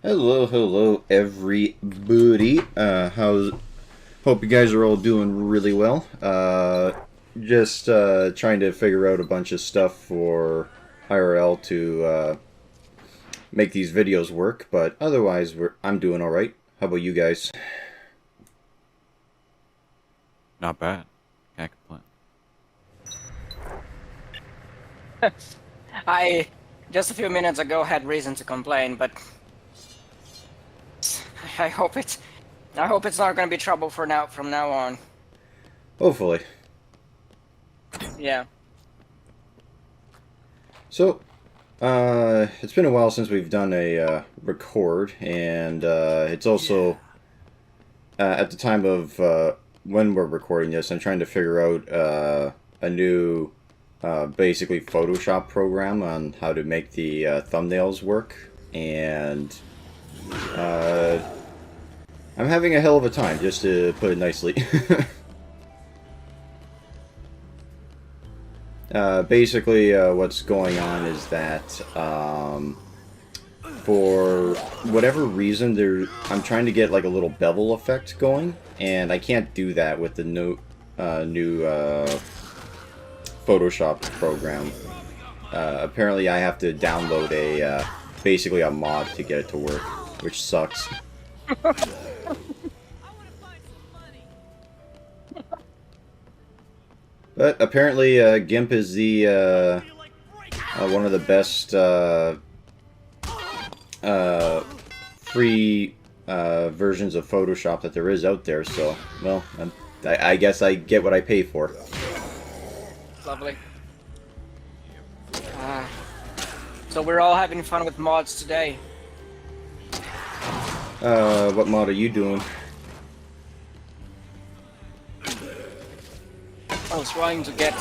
Hello, everybody. Hope you guys are all doing really well. Just trying to figure out a bunch of stuff for IRL to make these videos work, but otherwise, I'm doing all right. How about you guys? Not bad. Can't complain. I just a few minutes ago had reason to complain, but I hope it's not going to be trouble from now on. Hopefully. Yeah. So, it's been a while since we've done a record, and it's also at the time of when we're recording this, I'm trying to figure out a new, basically Photoshop program on how to make the thumbnails work, and I'm having a hell of a time, just to put it nicely. Basically, what's going on is that for whatever reason, I'm trying to get like a little bevel effect going, and I can't do that with the new Photoshop program. Apparently, I have to download basically a mod to get it to work, which sucks. But apparently, GIMP is the one of the best free versions of Photoshop that there is out there. So, well, I guess I get what I pay for. Lovely. So we're all having fun with mods today. What mod are you doing? I was trying to get.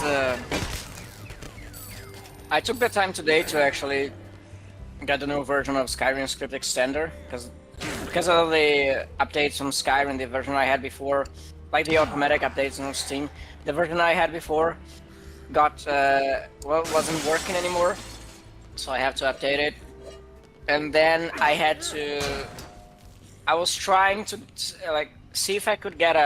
I took the time today to actually get the new version of Skyrim Script Extender because of the updates on Skyrim, the version I had before, like the automatic updates on Steam. The version I had before got wasn't working anymore, so I have to update it. And then I was trying to like see if I could get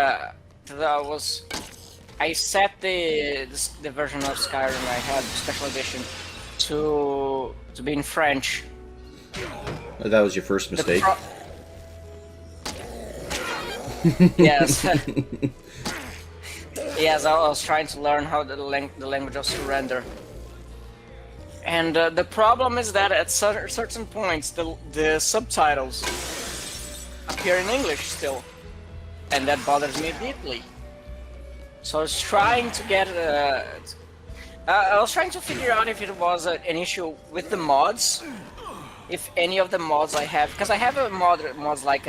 I set the version of Skyrim I had special edition to be in French. That was your first mistake. Yes. Yes, I was trying to learn how the language of surrender. And the problem is that at certain points the subtitles appear in English still, and that bothers me deeply. So I was trying to get I was trying to figure out if it was an issue with the mods, if any of the mods I have, because I have a mods like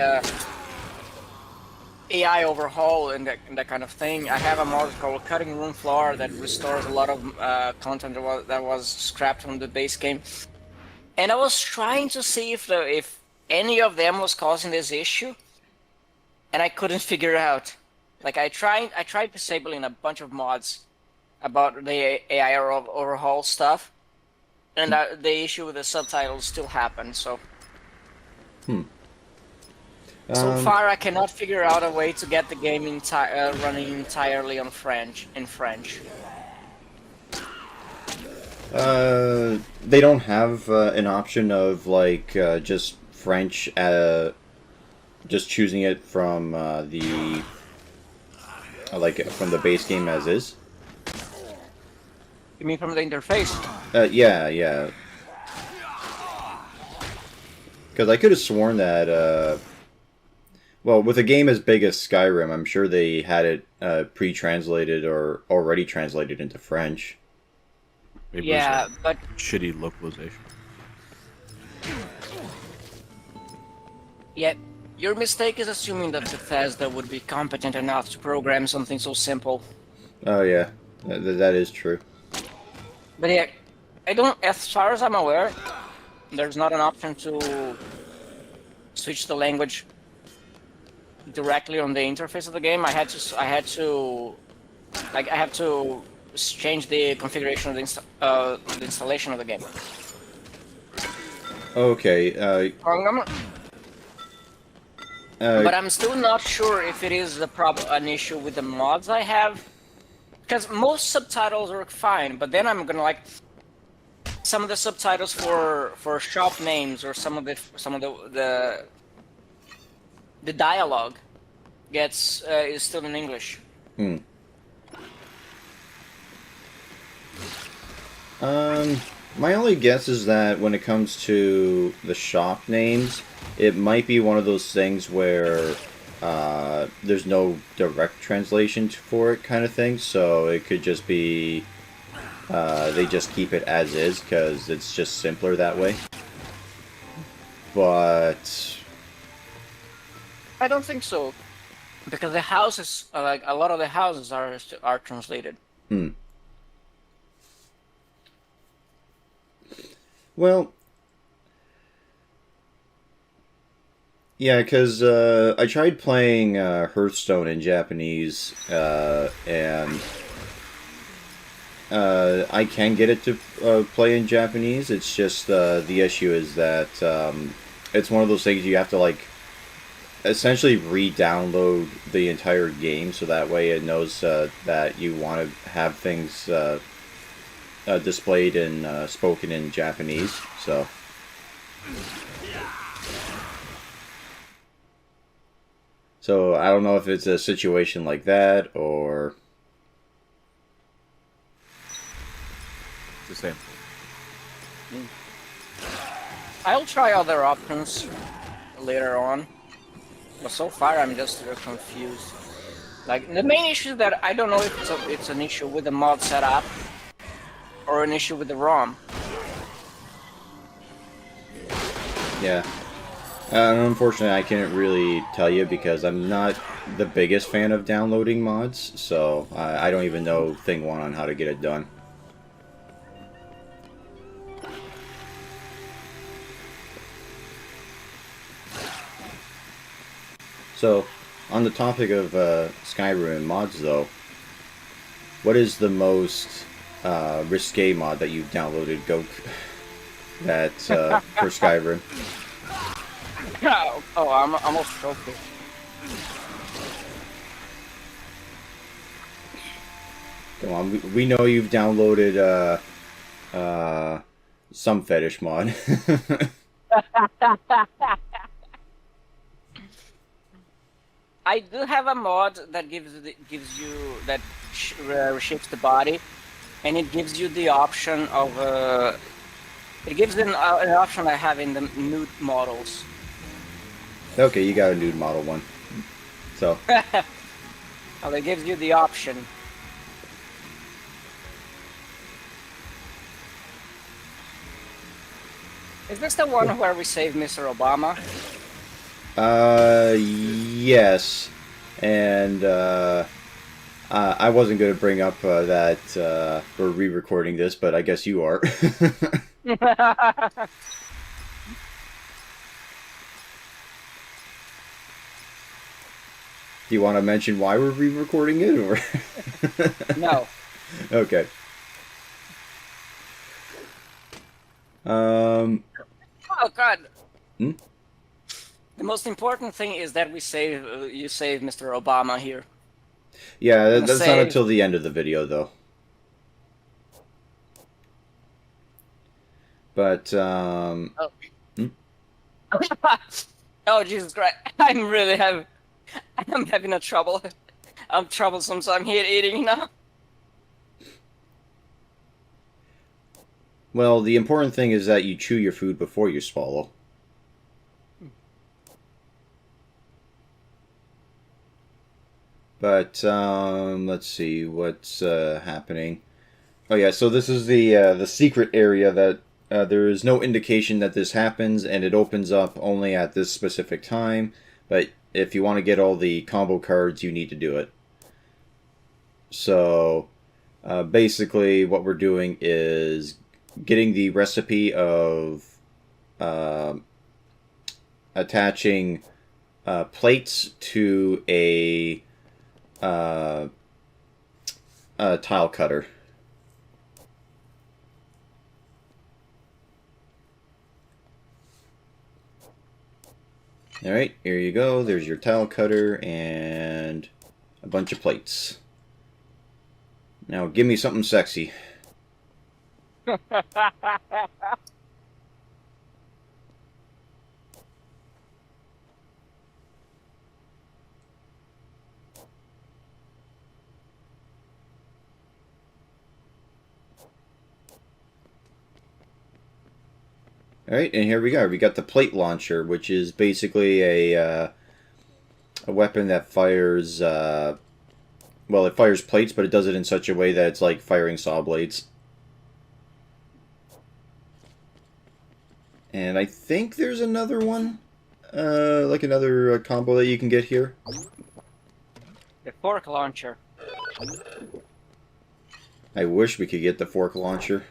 AI overhaul and that kind of thing. I have a mod called Cutting Room Floor that restores a lot of content that was scrapped from the base game, and I was trying to see if any of them was causing this issue, and I couldn't figure it out. Like I tried disabling a bunch of mods about the AI overhaul stuff, and the issue with the subtitles still happened. So, so far I cannot figure out a way to get the game running entirely in French. They don't have an option of like just French, just choosing it from from the base game as is. You mean from the interface? Yeah. Because I could have sworn that, well, with a game as big as Skyrim, I'm sure they had it pre-translated or already translated into French. It Yeah, was but shitty localization. yet your mistake is assuming that Bethesda would be competent enough to program something so simple. Oh yeah, that is true. But yeah, as far as I'm aware, there's not an option to switch the language directly on the interface of the game. I have to change the configuration of the installation of the game. Okay. But I'm still not sure if it is an issue with the mods I have, because most subtitles work fine. But then I'm gonna like some of the subtitles for shop names or some of the dialogue gets is still in English. Hmm. My only guess is that when it comes to the shop names, it might be one of those things where there's no direct translation for it, kind of thing. So it could just be they just keep it as is because it's just simpler that way. But I don't think so, because the houses, like a lot of the houses, are translated. hmm. Well, yeah, because I tried playing Hearthstone in Japanese, and I can get it to play in Japanese. It's just the issue is that it's one of those things you have to like essentially re-download the entire game so that way it knows that you want to have things displayed and spoken in Japanese. So I don't know if it's a situation like that or It's the same. I'll try other options later on, but so far I'm just confused. Like the main issue is that I don't know if it's an issue with the mod setup or an issue with the ROM. yeah. Unfortunately, I can't really tell you because I'm not the biggest fan of downloading mods, so I don't even know thing one on how to get it done. So, on the topic of Skyrim and mods, though, what is the most risque mod that you've downloaded, Goke, that for Skyrim? Oh, I'm almost broke it. Come on, we know you've downloaded some fetish mod. I do have a mod that gives you that reshapes the body, and it gives you the option of it gives an option I have in the nude models. Okay, you got a nude model one. So, Oh, it gives you the option. Is this the one where we save Mr. Obama? yes. And, I wasn't going to bring up that we're re-recording this, but I guess you are. Do you want to mention why we're re-recording it, or? No. Okay. Oh God. Hmm? The most important thing is that we save you save Mr. Obama here. Yeah, that's not Save. until the end of the video, though. But, Oh. Hmm? Oh Jesus Christ! I'm having a trouble. I'm troublesome, so I'm here eating now. Well, the important thing is that you chew your food before you swallow. But, let's see what's happening. Oh yeah, so this is the secret area that there is no indication that this happens, and it opens up only at this specific time. But if you want to get all the combo cards, you need to do it. So, basically, what we're doing is getting the recipe of attaching plates to a tile cutter. Alright, here you go. There's your tile cutter and a bunch of plates. Now give me something sexy. Alright, and here we go. We got the plate launcher, which is basically a weapon that fires, well, it fires plates, but it does it in such a way that it's like firing saw blades. And I think there's another one, like another combo that you can get here. The fork launcher. I wish we could get the fork launcher.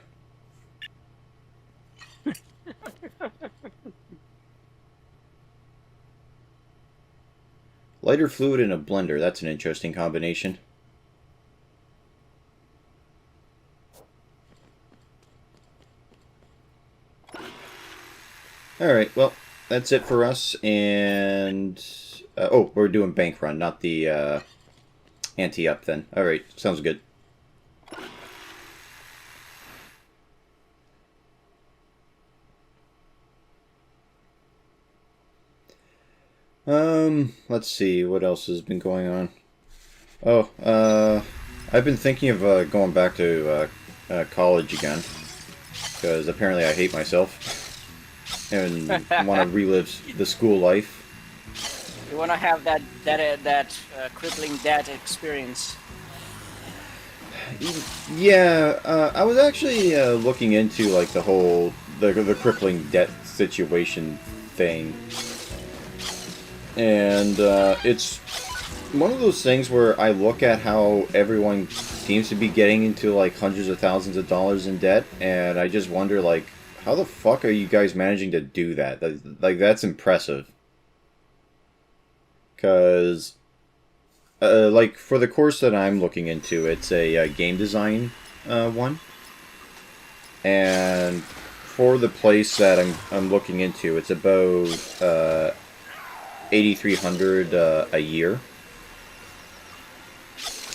Lighter fluid in a blender. That's an interesting combination. Alright, well, that's it for us. And... oh, we're doing bank run, not the ante-up then. Alright, sounds good. Let's see, what else has been going on? Oh, I've been thinking of going back to college again, because apparently I hate myself and want to relive the school life. You want to have that crippling debt experience. Yeah, I was actually looking into like the whole the crippling debt situation thing. And it's one of those things where I look at how everyone seems to be getting into like hundreds of thousands of dollars in debt, and I just wonder, like, how the fuck are you guys managing to do that? Like, that's impressive. Because, like, for the course that I'm looking into, it's a game design one. And for the place that I'm looking into, it's about... $8,300 a year,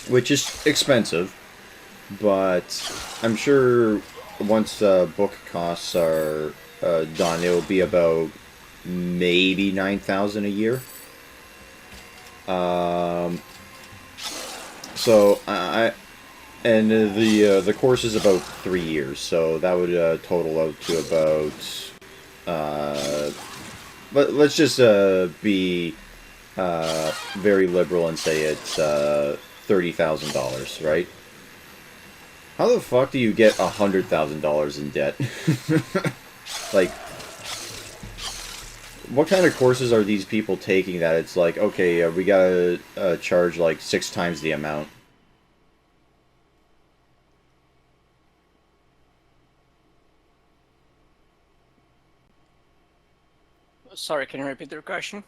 which is expensive, but I'm sure once book costs are done, it will be about maybe $9,000 a year. So and the course is about 3 years, so that would total out to about. But let's just be very liberal and say it's $30,000, right? How the fuck do you get $100,000 in debt? Like, what kind of courses are these people taking that it's like, okay, we gotta charge like 6 times the amount? Sorry, can you repeat the question?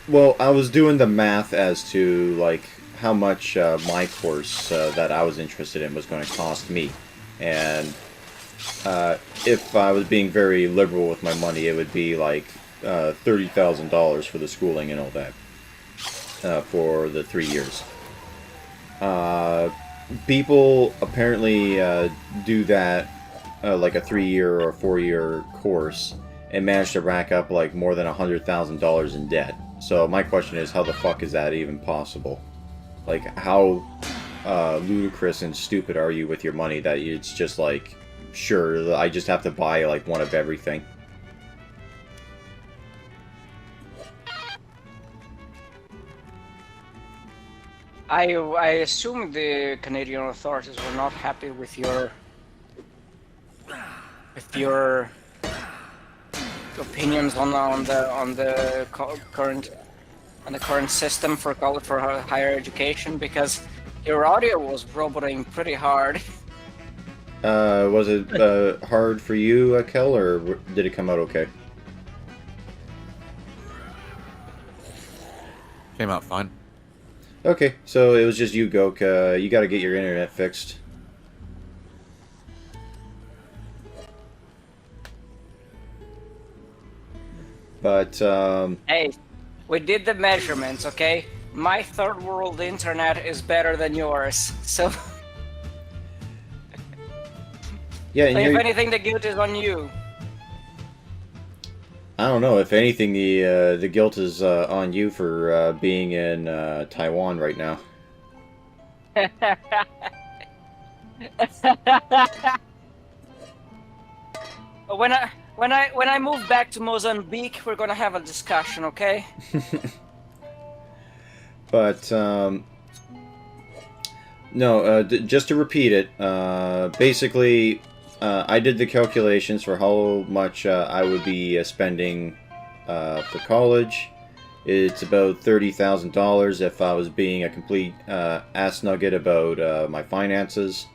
Well, I was doing the math as to, like, how much my course that I was interested in was going to cost me. And if I was being very liberal with my money, it would be, like, $30,000 for the schooling and all that for the 3 years. People apparently do that, like a 3-year or 4-year course, and managed to rack up like more than $100,000 in debt. So my question is, how the fuck is that even possible? Like, how ludicrous and stupid are you with your money that it's just like, sure, I just have to buy like one of everything? I assume the Canadian authorities were not happy with your opinions on the current system for college for higher education, because your audio was roboting pretty hard. Was it hard for you, Kel, or did it come out okay? Came out fine. Okay, so it was just you, Gok. You gotta get your internet fixed. But Hey, we did the measurements, okay? My third world internet is better than yours, so yeah, and if you're, anything, the guilt is on you. I don't know. If anything, the guilt is on you for being in Taiwan right now. When I move back to Mozambique, we're gonna have a discussion, okay? But no, just to repeat it, basically, I did the calculations for how much I would be spending for college. It's about $30,000 if I was being a complete ass nugget about my finances.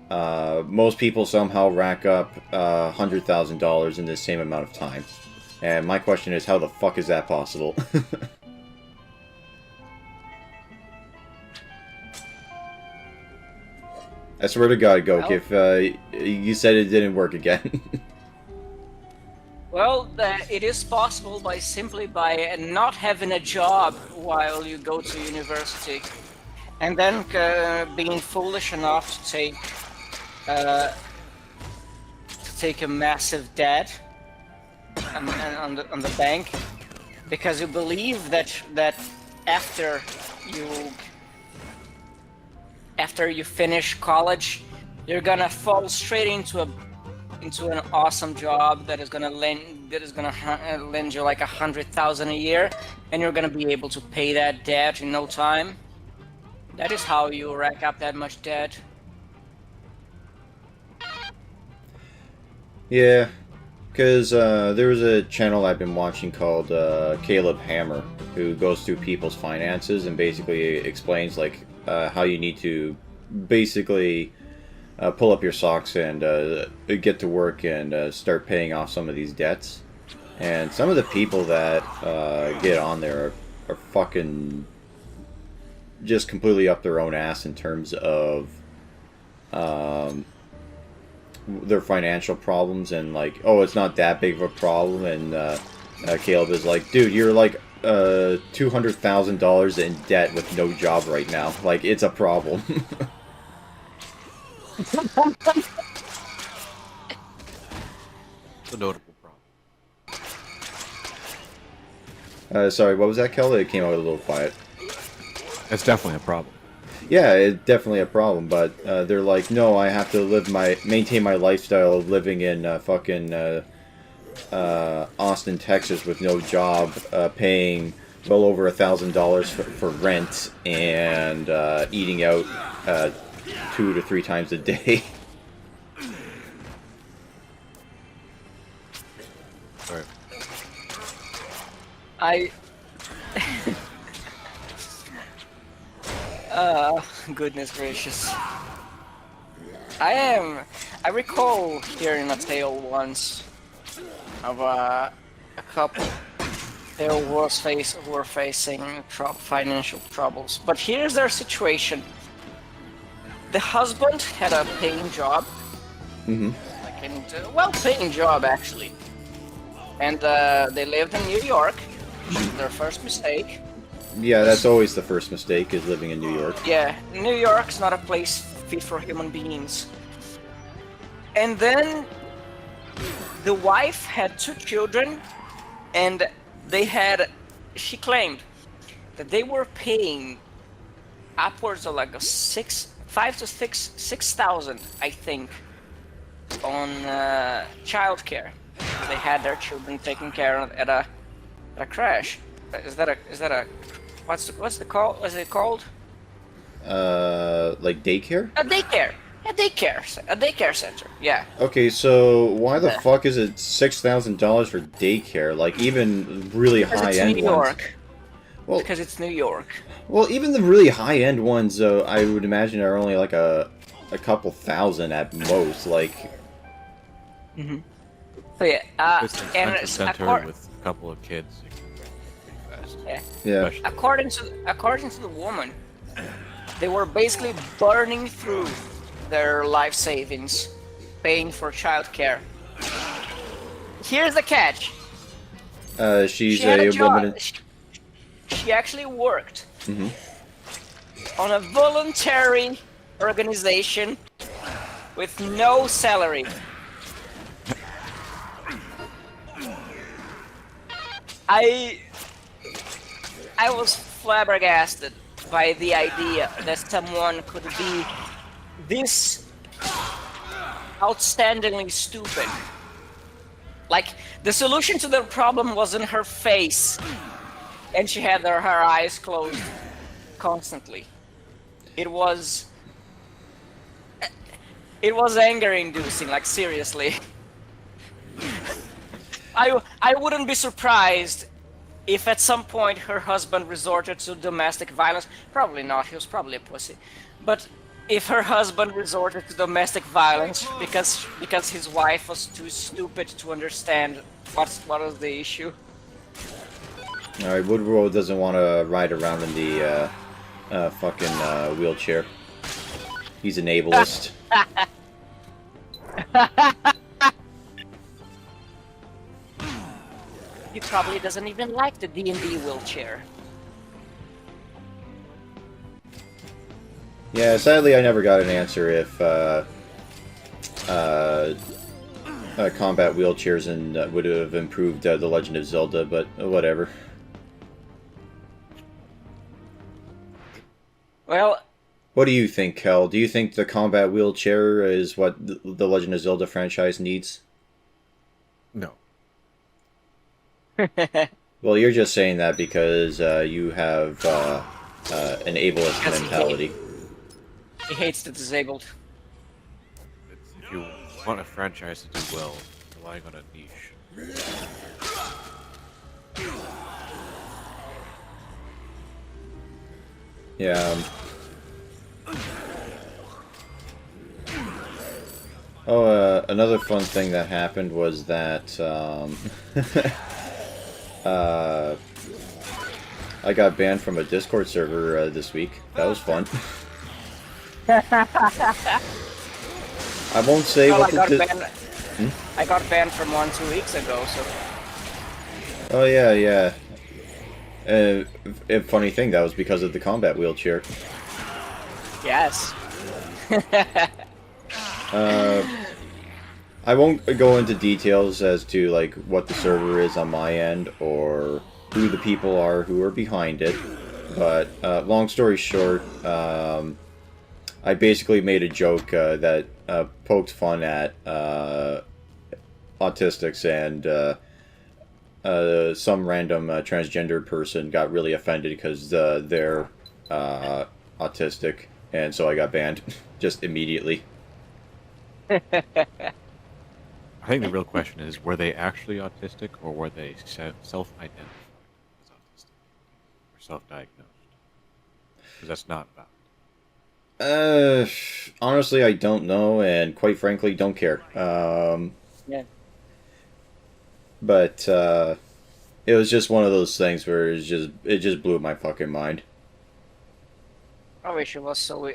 Most people somehow rack up $100,000 in the same amount of time. And my question is, how the fuck is that possible? I swear to God, Gok, if you said it didn't work again. Well, it is possible simply by not having a job while you go to university, and then being foolish enough to take a massive debt on the bank, because you believe that after you finish college, you're gonna fall straight into an awesome job that is gonna lend you like 100,000 a year, and you're gonna be able to pay that debt in no time. That is how you rack up that much debt. Yeah, because there was a channel I've been watching called Caleb Hammer, who goes through people's finances and basically explains like how you need to basically pull up your socks and get to work and start paying off some of these debts. And some of the people that get on there are fucking just completely up their own ass in terms of their financial problems, and like, oh, it's not that big of a problem. And Caleb is like, dude, you're like $200,000 in debt with no job right now. Like, it's a problem. It's a notable problem. Sorry, what was that, Kelly? It came out a little quiet. It's definitely a problem. Yeah, it's definitely a problem, but they're like, no, I have to maintain my lifestyle of living in fucking Austin, Texas, with no job, paying well over $1,000 for rent, and eating out 2 to 3 times a day. Right. Goodness gracious. I recall hearing a tale once of a couple. They were facing financial troubles. But here's their situation. The husband had a paying job. Mm-hmm. Well-paying job, actually. And they lived in New York. Their first mistake. Yeah, that's always the first mistake, is living in New York. Yeah, New York's not a place fit for human beings. And then the wife had 2 children, and she claimed that they were paying upwards of like $5,000 to $6,000, I think, on childcare. They had their children taken care of at a crash. Is that a what's it called? Like daycare? A daycare center. Yeah. Okay, so why the fuck is it $6,000 for daycare? Like, even really high-end New ones. York. Well, Because it's New York. well, even the really high-end ones, I would imagine, are only like a couple thousand at most. Like, Mm-hmm. So yeah, It's an and expensive center with a couple of kids. You can pretty fast. yeah. yeah. According to the woman, they were basically burning through their life savings, paying for childcare. Here's the catch: She's She had a a job. woman. She actually worked Mhm. on a voluntary organization with no salary. I I was flabbergasted by the idea that someone could be this outstandingly stupid. Like, the solution to the problem was in her face, and she had her eyes closed constantly. It was anger-inducing, like, seriously. I wouldn't be surprised if at some point her husband resorted to domestic violence. Probably not, he was probably a pussy. But if her husband resorted to domestic violence because his wife was too stupid to understand what was the issue. Alright, Woodrow doesn't want to ride around in the fucking wheelchair. He's an ableist. He probably doesn't even like the D&D wheelchair. Yeah, sadly I never got an answer if combat wheelchairs and would have improved The Legend of Zelda, but whatever. Well, What do you think, Kel? Do you think the combat wheelchair is what the Legend of Zelda franchise needs? No. Well, you're just saying that because you have an ableist Because mentality. he hates the disabled. If you want a franchise to do well, relying on a niche. Yeah. Oh, another fun thing that happened was that I got banned from a Discord server this week. That was fun. I won't say Well, what I got banned from one 2 weeks ago, so... Oh yeah, yeah. A funny thing, that was because of the combat wheelchair. Yes. I won't go into details as to like what the server is on my end or who the people are who are behind it, but long story short, I basically made a joke that poked fun at autistics, and some random transgender person got really offended because they're autistic, and so I got banned just immediately. I think the real question is, were they actually autistic, or were they self-identified as autistic? Or self-diagnosed? Because that's not valid. Honestly, I don't know, and quite frankly, don't care. Yeah. But it was just one of those things where it just blew my fucking mind. I wish it was so...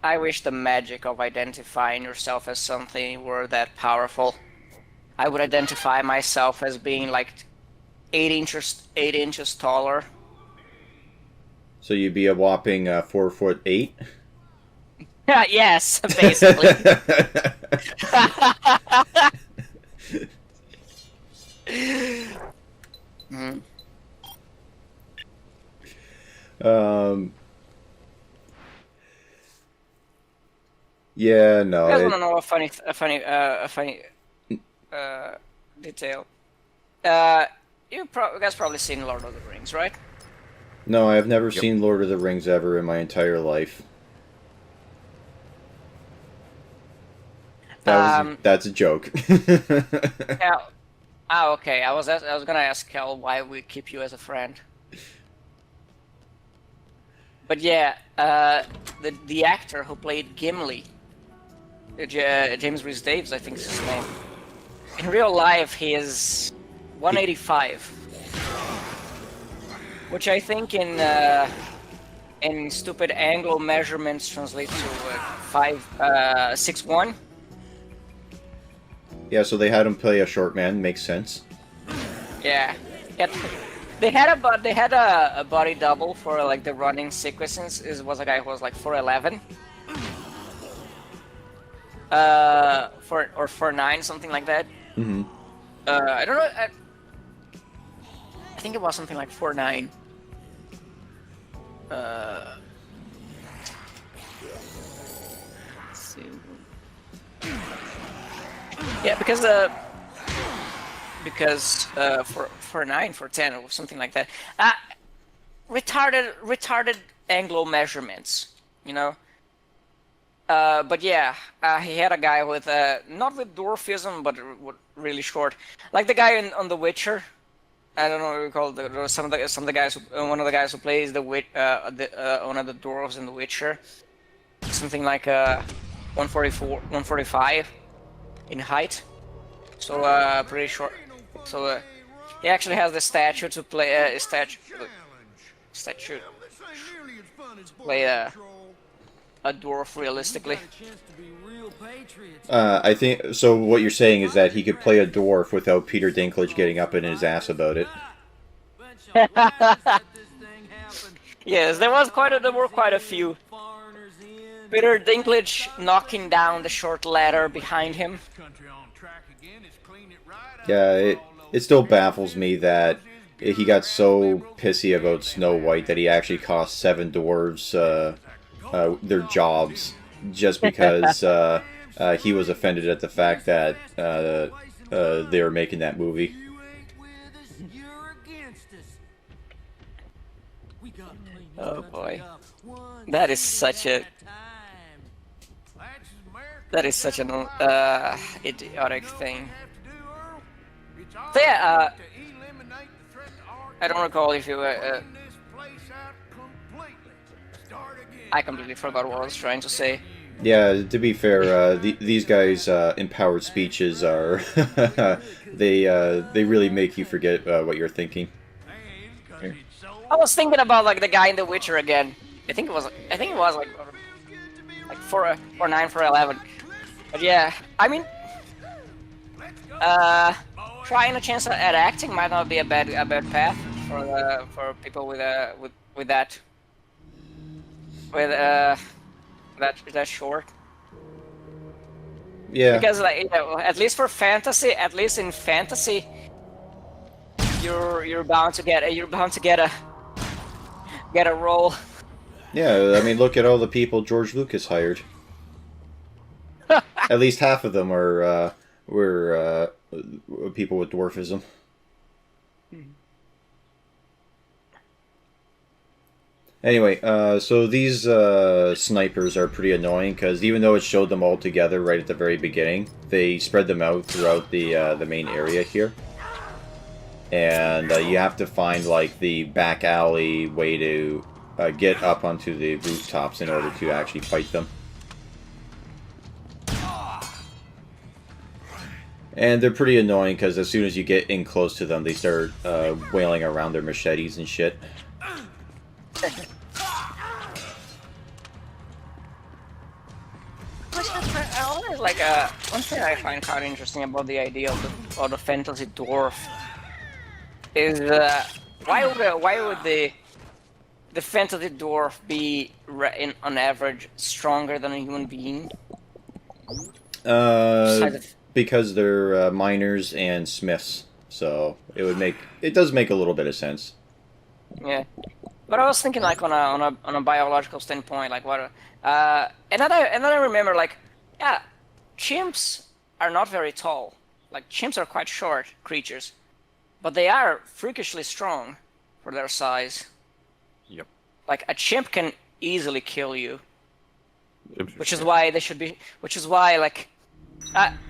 I wish the magic of identifying yourself as something were that powerful. I would identify myself as being like 8 inches taller. So you'd be a whopping 4'8". Yes, basically. Mm. Yeah, no. You guys want to know a funny detail? You guys probably seen Lord of the Rings, right? No, I have never seen Lord of the Rings ever in my entire life. That's a joke. Yeah. Oh, okay. I was gonna ask Kel why we keep you as a friend. But yeah, the actor who played Gimli, James Rhys Davies, I think is his name. In real life, he is 185, which I think in stupid Anglo measurements translates to 6'1". Yeah, so they had him play a short man. Makes sense. Yeah. Yeah. They had a body double for like the running sequences. It was a guy who was like 4'11". 4'9", something like that. Mm-hmm. I don't know. I think it was something like 4'9". Let's see. Yeah, because for 9, for 10, or something like that. Retarded angle measurements, you know. But yeah, he had a guy with not with dwarfism, but really short, like the guy on The Witcher. I don't know what you call some of the guys. One of the guys who plays one of the dwarves in The Witcher, something like 144, 145 in height. So pretty short. So he actually has the statue to play statue play a dwarf realistically. I think so. What you're saying is that he could play a dwarf without Peter Dinklage getting up in his ass about it. Yes, there were quite a few. Peter Dinklage knocking down the short ladder behind him. Yeah, it still baffles me that he got so pissy about Snow White that he actually cost 7 dwarves their jobs just because he was offended at the fact that they were making that movie. Oh boy, that is such an idiotic thing. So yeah, I don't recall if you. I completely forgot what I was trying to say. Yeah, to be fair, these guys' empowered speeches are they really make you forget what you're thinking. I was thinking about like the guy in The Witcher again. I think it was like 4'9", 4'11". But yeah, I mean, trying a chance at acting might not be a bad path for people with that short. Yeah. Because like, you know, at least in fantasy, you're bound to get a role. Yeah, I mean, look at all the people George Lucas hired. At least half of them were people with dwarfism. Anyway, so these snipers are pretty annoying because even though it showed them all together right at the very beginning, they spread them out throughout the main area here. And you have to find like the back alley way to get up onto the rooftops in order to actually fight them. And they're pretty annoying because as soon as you get in close to them, they start wailing around their machetes and shit. Like one thing I find kind of interesting about the idea of the fantasy dwarf is why would the fantasy dwarf be on average stronger than a human being? Because they're miners and smiths, so it does make a little bit of sense. Yeah, but I was thinking like on a biological standpoint, like what, and then I remember like, yeah, chimps are not very tall. Like chimps are quite short creatures, but they are freakishly strong for their size. Yep. Like a chimp can easily kill you, which is why like.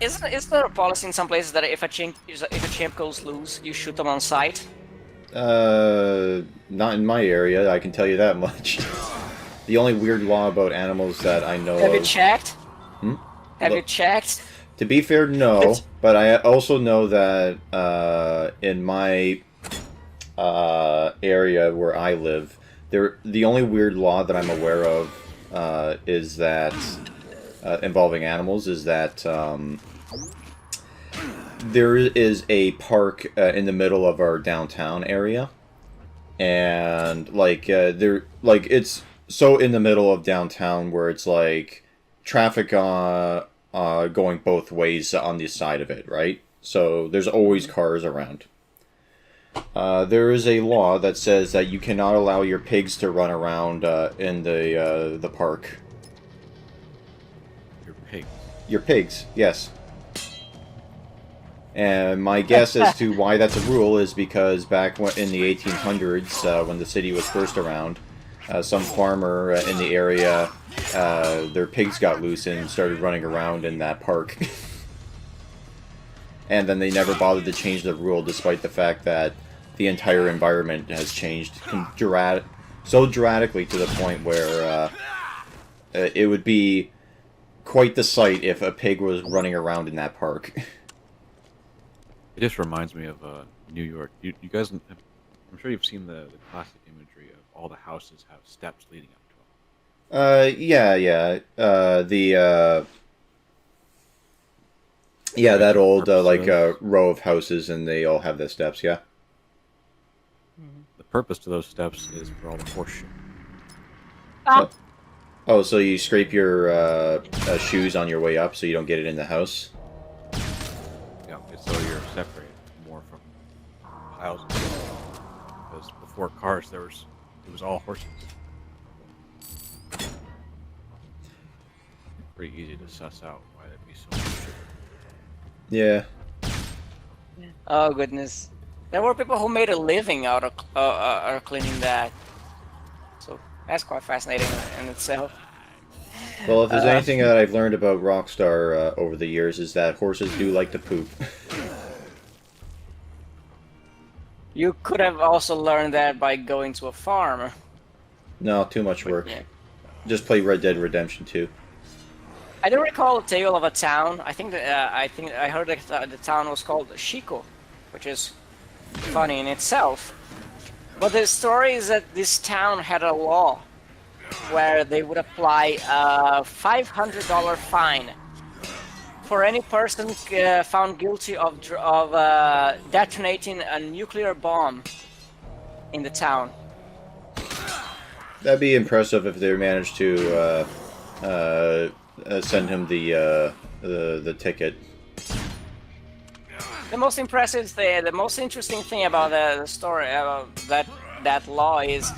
Is there a policy in some places that if a chimp goes loose, you shoot them on sight? Not in my area, I can tell you that much. The only weird law about animals that I know of... Have you checked? Hmm? Have you checked? To be fair, no. But I also know that in my area where I live, the only weird law that I'm aware of is that... involving animals is that there is a park in the middle of our downtown area, and like it's so in the middle of downtown where it's like traffic going both ways on the side of it, right? So there's always cars around. There is a law that says that you cannot allow your pigs to run around in the park. Your pig. Your pigs, yes. And my guess as to why that's a rule is because back in the 1800s, when the city was first around, some farmer in the area, their pigs got loose and started running around in that park. And then they never bothered to change the rule, despite the fact that the entire environment has changed so dramatically to the point where it would be quite the sight if a pig was running around in that park. It just reminds me of New York. You guys, I'm sure you've seen the classic imagery of all the houses have steps leading up to them. Yeah. Yeah, that old row of houses, and they all have the steps. Yeah. The purpose to those steps is for all the horseshoe. Oh, so you scrape your shoes on your way up, so you don't get it in the house. Yeah, it's so you're separated more from piles of stuff. Because before cars, it was all horses. Pretty easy to suss out why that'd be so much sugar. Yeah. Oh goodness, there were people who made a living out of cleaning that. So that's quite fascinating in itself. Well, if there's anything that I've learned about Rockstar over the years, is that horses do like to poop. You could have also learned that by going to a farm. No, too much work. Yeah. Just play Red Dead Redemption 2. I do recall a tale of a town. I think I heard that the town was called Chico, which is funny in itself. But the story is that this town had a law where they would apply a $500 fine for any person found guilty of detonating a nuclear bomb in the town. That'd be impressive if they managed to send him the ticket. The most impressive thing, the most interesting thing about the story about that law is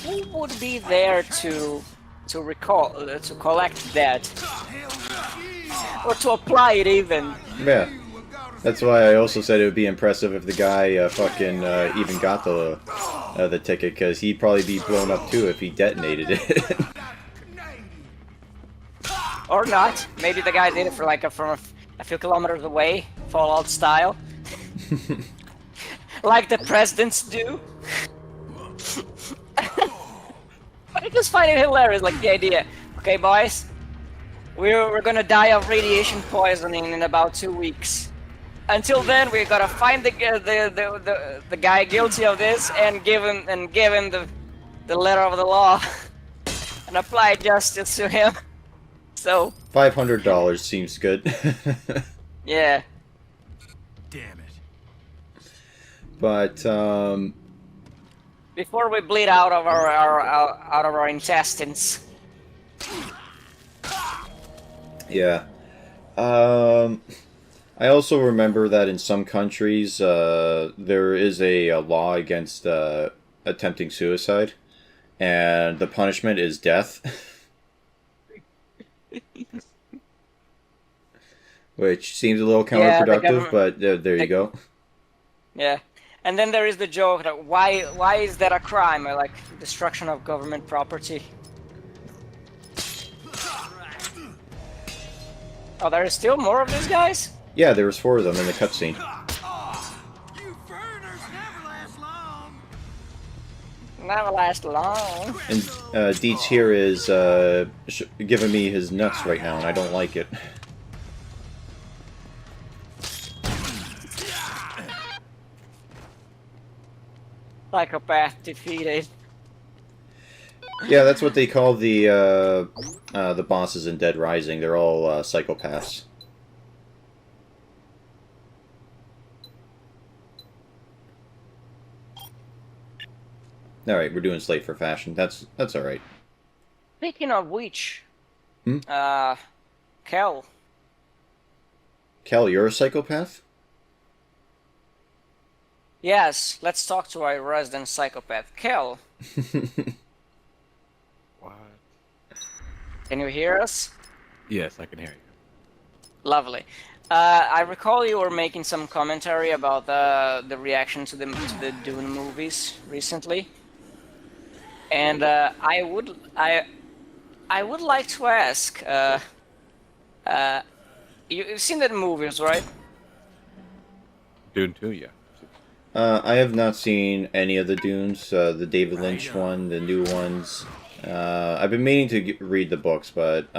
who would be there to collect that or to apply it even. Yeah, that's why I also said it would be impressive if the guy even got the ticket, because he'd probably be blown up too if he detonated it. Or not. Maybe the guy did it from a few kilometers away, Fallout style. Like the presidents do. But I just find it hilarious, like the idea. Okay, boys, we're gonna die of radiation poisoning in about 2 weeks. Until then, we gotta find the guy guilty of this and give him the letter of the law and apply justice to him. So $500 seems good. yeah. Damn it. But Before we bleed out of our intestines. yeah. I also remember that in some countries there is a law against attempting suicide, and the punishment is death. Which seems a little counterproductive, but there you go. Yeah. And then there is the joke that why is that a crime? Or like destruction of government property. Oh, there is still more of these guys? Yeah, there was 4 of them in the cutscene. You foreigners never last long. Never last long. And Dietz here is giving me his nuts right now, and I don't like it. Psychopath defeated. Yeah, that's what they call the bosses in Dead Rising. They're all psychopaths. All right, we're doing Slate for fashion. That's all right. Speaking of which, Hmm? Kel, Cal, you're a psychopath? yes, let's talk to our resident psychopath. Kel, What? can you hear us? Yes, I can hear you. Lovely. I recall you were making some commentary about the reaction to the Dune movies recently, and I would like to ask. You've seen the movies, right? Dune 2, yeah. I have not seen any of the Dunes, the David Lynch one, the new ones. I've been meaning to read the books, but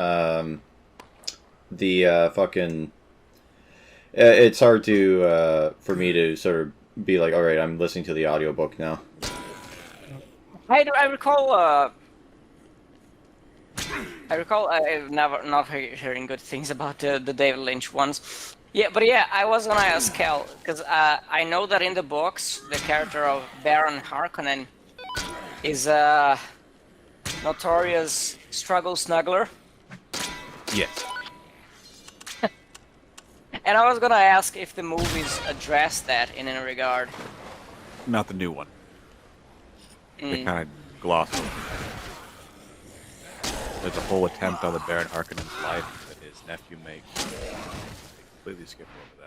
the fucking it's hard to for me to sort of be like, all right, I'm listening to the audiobook now. I recall. I recall I've never not hearing good things about the David Lynch ones. Yeah, but yeah, I was gonna ask Cal because I know that in the books the character of Baron Harkonnen is a notorious struggle snuggler, Yes. and I was gonna ask if the movies address that in any regard. Not the new one. They Mm. kind of gloss over that. There's a whole attempt on the Baron Harkonnen's life that his nephew makes. They completely skip over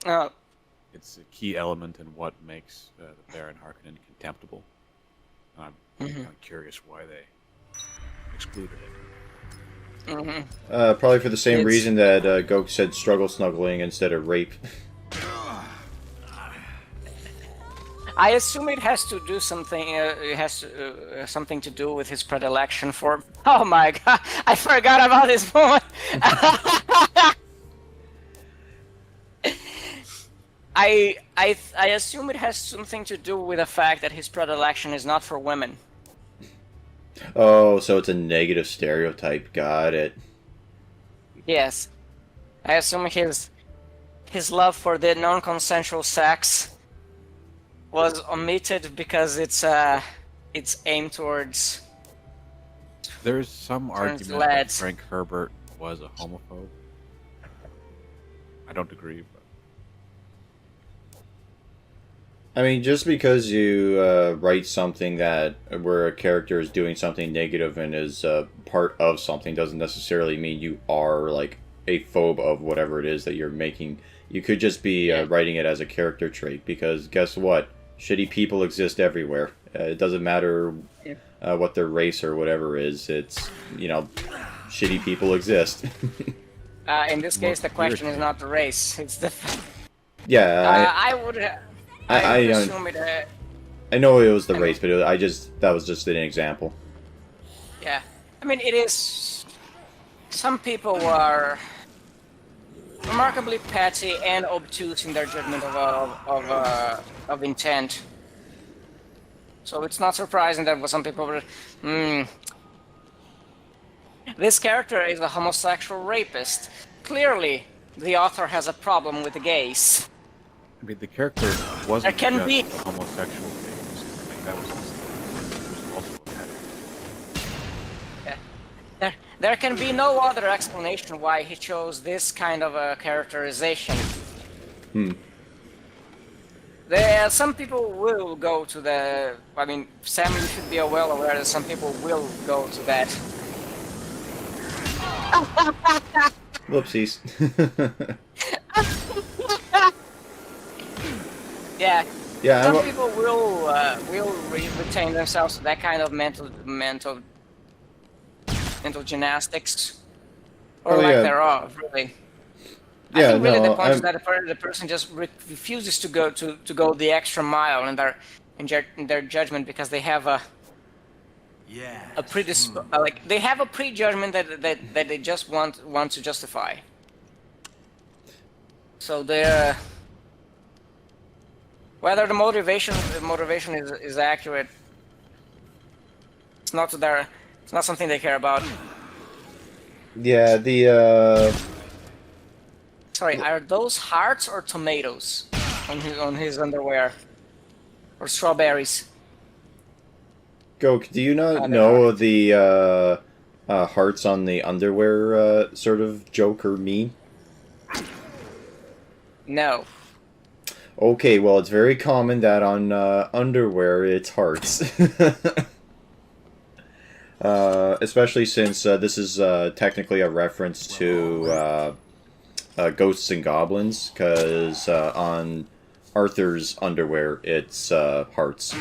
that. Uh, It's a key element in what makes the Baron Harkonnen contemptible. I'm kind of curious why they excluded it. mhm. Probably for the same It's- reason that Goku said struggle snuggling instead of rape. I assume it has to do something. It has something to do with his predilection for. Oh my god! I forgot about this moment. I assume it has something to do with the fact that his predilection is not for women. Oh, so it's a negative stereotype. Got it. Yes, I assume his love for the non-consensual sex was omitted because it's aimed towards. There's some Turns argument that lads. Frank Herbert was a homophobe. I don't agree, but I mean, just because you write something that where a character is doing something negative and is part of something doesn't necessarily mean you are like a phobe of whatever it is that you're making. You could just be writing it as a character trait because guess what? Shitty people exist everywhere. It doesn't matter what their race or whatever is. It's, shitty people exist. In this case, the question is not the race; it's the. Yeah, I would. I would assume it. I know it was the race, but that was just an example. Yeah, I mean it is. Some people are remarkably petty and obtuse in their judgment of intent. So it's not surprising that some people were. This character is a homosexual rapist. Clearly, the author has a problem with the gays. I mean, the character wasn't There can just be- a homosexual rapist. Like, that was also a pedophile. There can be no other explanation why he chose this kind of a characterization. Some people will go to the. I mean, Sam, you should be well aware that some people will go to that. Whoopsies. Yeah. Yeah, Some people will retain themselves to that kind of mental gymnastics, or Oh, lack yeah. thereof, really. I Yeah, think really no, the point is I'm- that the person just refuses to go the extra mile in their judgment because they have a Yeah. like they have a prejudgment that they just want to justify. So they're whether the motivation is accurate, it's not something they care about. Yeah, the Sorry, are those hearts or tomatoes on his underwear? Or strawberries? Gok, do you I not don't know know. the hearts on the underwear sort of joke or meme? No. Okay, well, it's very common that on underwear it's hearts. Especially since this is technically a reference to Ghosts and Goblins, because on Arthur's underwear it's hearts.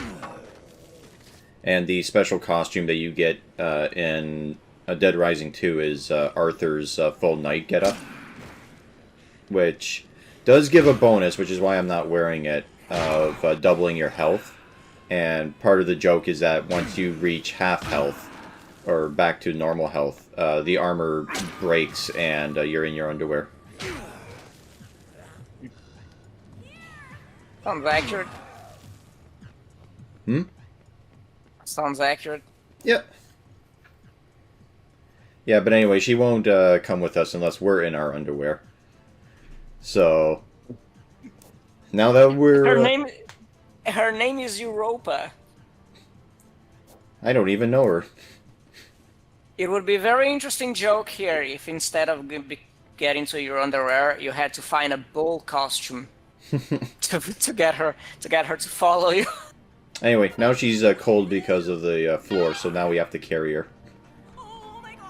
And the special costume that you get in Dead Rising 2 is Arthur's full knight getup, which does give a bonus, which is why I'm not wearing it, of doubling your health. And part of the joke is that once you reach half health, or back to normal health, the armor breaks and you're in your underwear. Sounds accurate. Hmm? Sounds accurate. Yep. Yeah, but anyway, she won't come with us unless we're in our underwear. So, now that we're... Her name is Europa. I don't even know her. It would be a very interesting joke here if instead of getting to your underwear, you had to find a bull costume to get her to follow you. Anyway, now she's cold because of the floor, so now we have to carry her. Oh my god!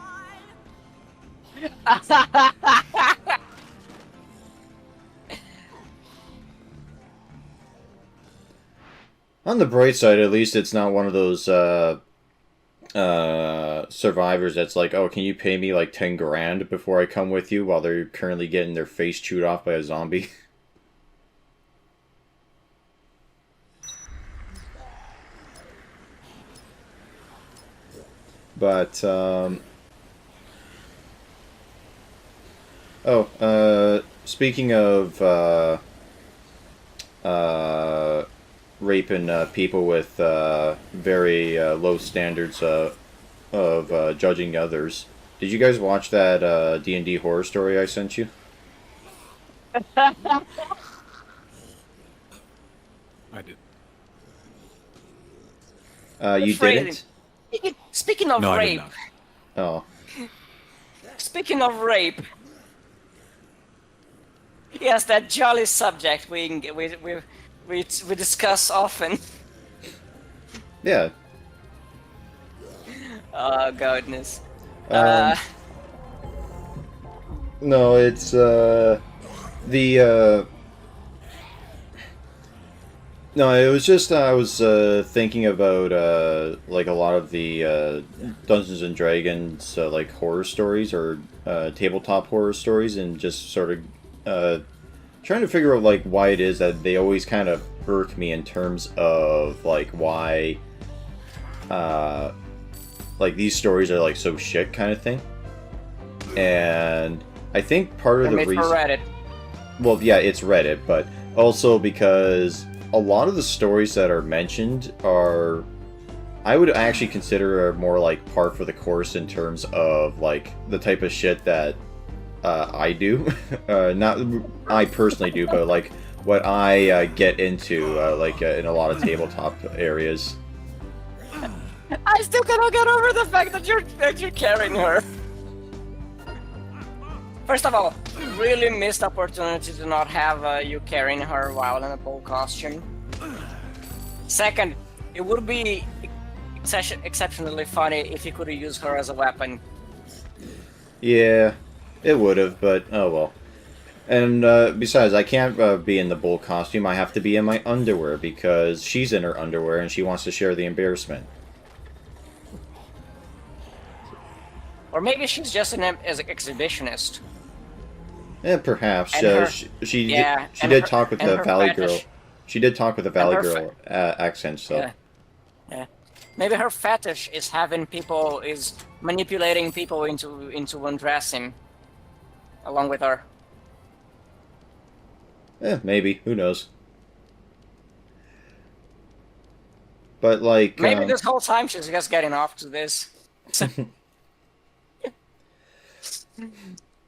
On the bright side, at least it's not one of those survivors that's like, oh, can you pay me like 10 grand before I come with you while they're currently getting their face chewed off by a zombie. But, speaking of, raping people with very low standards of judging others. Did you guys watch that D&D horror story I sent you? I did. You Afraid. didn't? Speaking of No, I did rape, not. Oh. speaking of rape, yes, that jolly subject we discuss often. Yeah. Oh goodness. No, it's no, it was just I was thinking about like a lot of the Dungeons and Dragons like horror stories or tabletop horror stories, and just sort of trying to figure out like why it is that they always kind of irk me in terms of like why like these stories are like so shit kind of thing. And I think part of the Made for reason, Reddit. well, yeah, it's Reddit, but also because a lot of the stories that are mentioned are, I would actually consider more like par for the course in terms of like the type of shit that I do. Not I personally do, but like what I get into like in a lot of tabletop areas. I still cannot get over the fact that you're carrying her. First of all, really missed opportunity to not have you carrying her while in a bull costume. Second, it would be exceptionally funny if you could use her as a weapon. Yeah, it would have, but oh well. And besides, I can't be in the bull costume. I have to be in my underwear because she's in her underwear and she wants to share the embarrassment. Or maybe she's just an exhibitionist. Yeah, perhaps. And her- She yeah, she and did her- talk with and the her Valley fetish. Girl. She did talk with the Valley her Girl accent, so. Yeah. Yeah. Maybe her fetish is manipulating people into undressing along with her. Maybe. Who knows? But like, Maybe this whole time she's just getting off to this.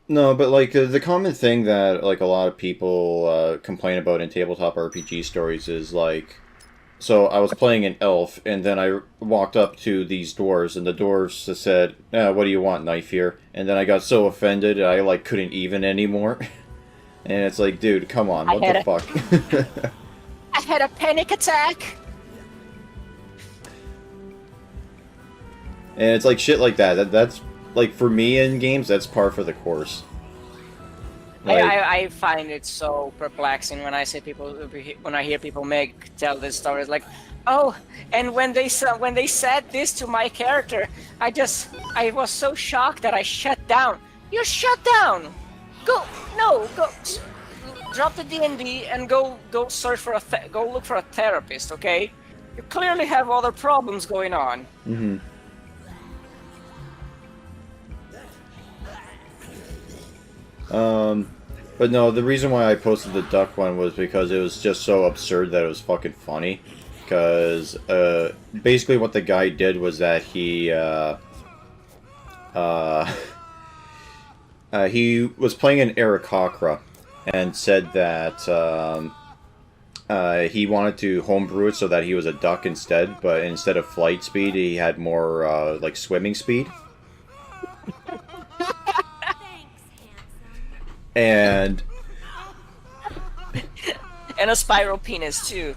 no, but like the common thing that like a lot of people complain about in tabletop RPG stories is like so I was playing an elf, and then I walked up to these dwarves, and the dwarves said, "What do you want, knife here?" And then I got so offended, I like couldn't even anymore. And it's like, dude, come on, what the fuck? I had a panic attack. And it's like shit like that. That's like for me in games, that's par for the course. Like, I find it so perplexing when I hear people tell this stories like, oh, and when they said this to my character, I was so shocked that I shut down. You shut down. Go drop the D&D and go search for go look for a therapist. Okay, you clearly have other problems going on. mm-hmm. But no, the reason why I posted the duck one was because it was just so absurd that it was fucking funny. Because, basically what the guy did was that he was playing an Aarakocra and said that, he wanted to homebrew it so that he was a duck instead, but instead of flight speed, he had more, like, swimming speed. And a spiral penis too.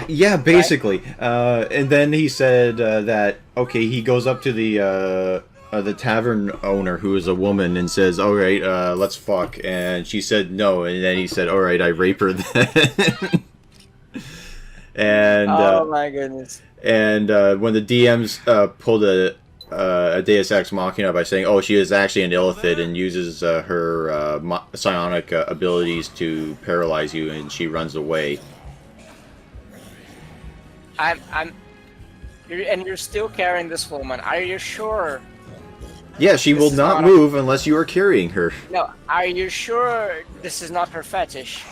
yeah, basically. Right? And then he said that okay, he goes up to the tavern owner, who is a woman, and says, "All right, let's fuck." And she said no, and then he said, "All right, I rape her then." And oh my goodness! And when the DMs pulled a Deus Ex Machina by saying, "Oh, she is actually an illithid and uses her psionic abilities to paralyze you," and she runs away. You're still carrying this woman. Are you sure? Yeah, she will not move unless you are carrying her. No, are you sure this is not her fetish?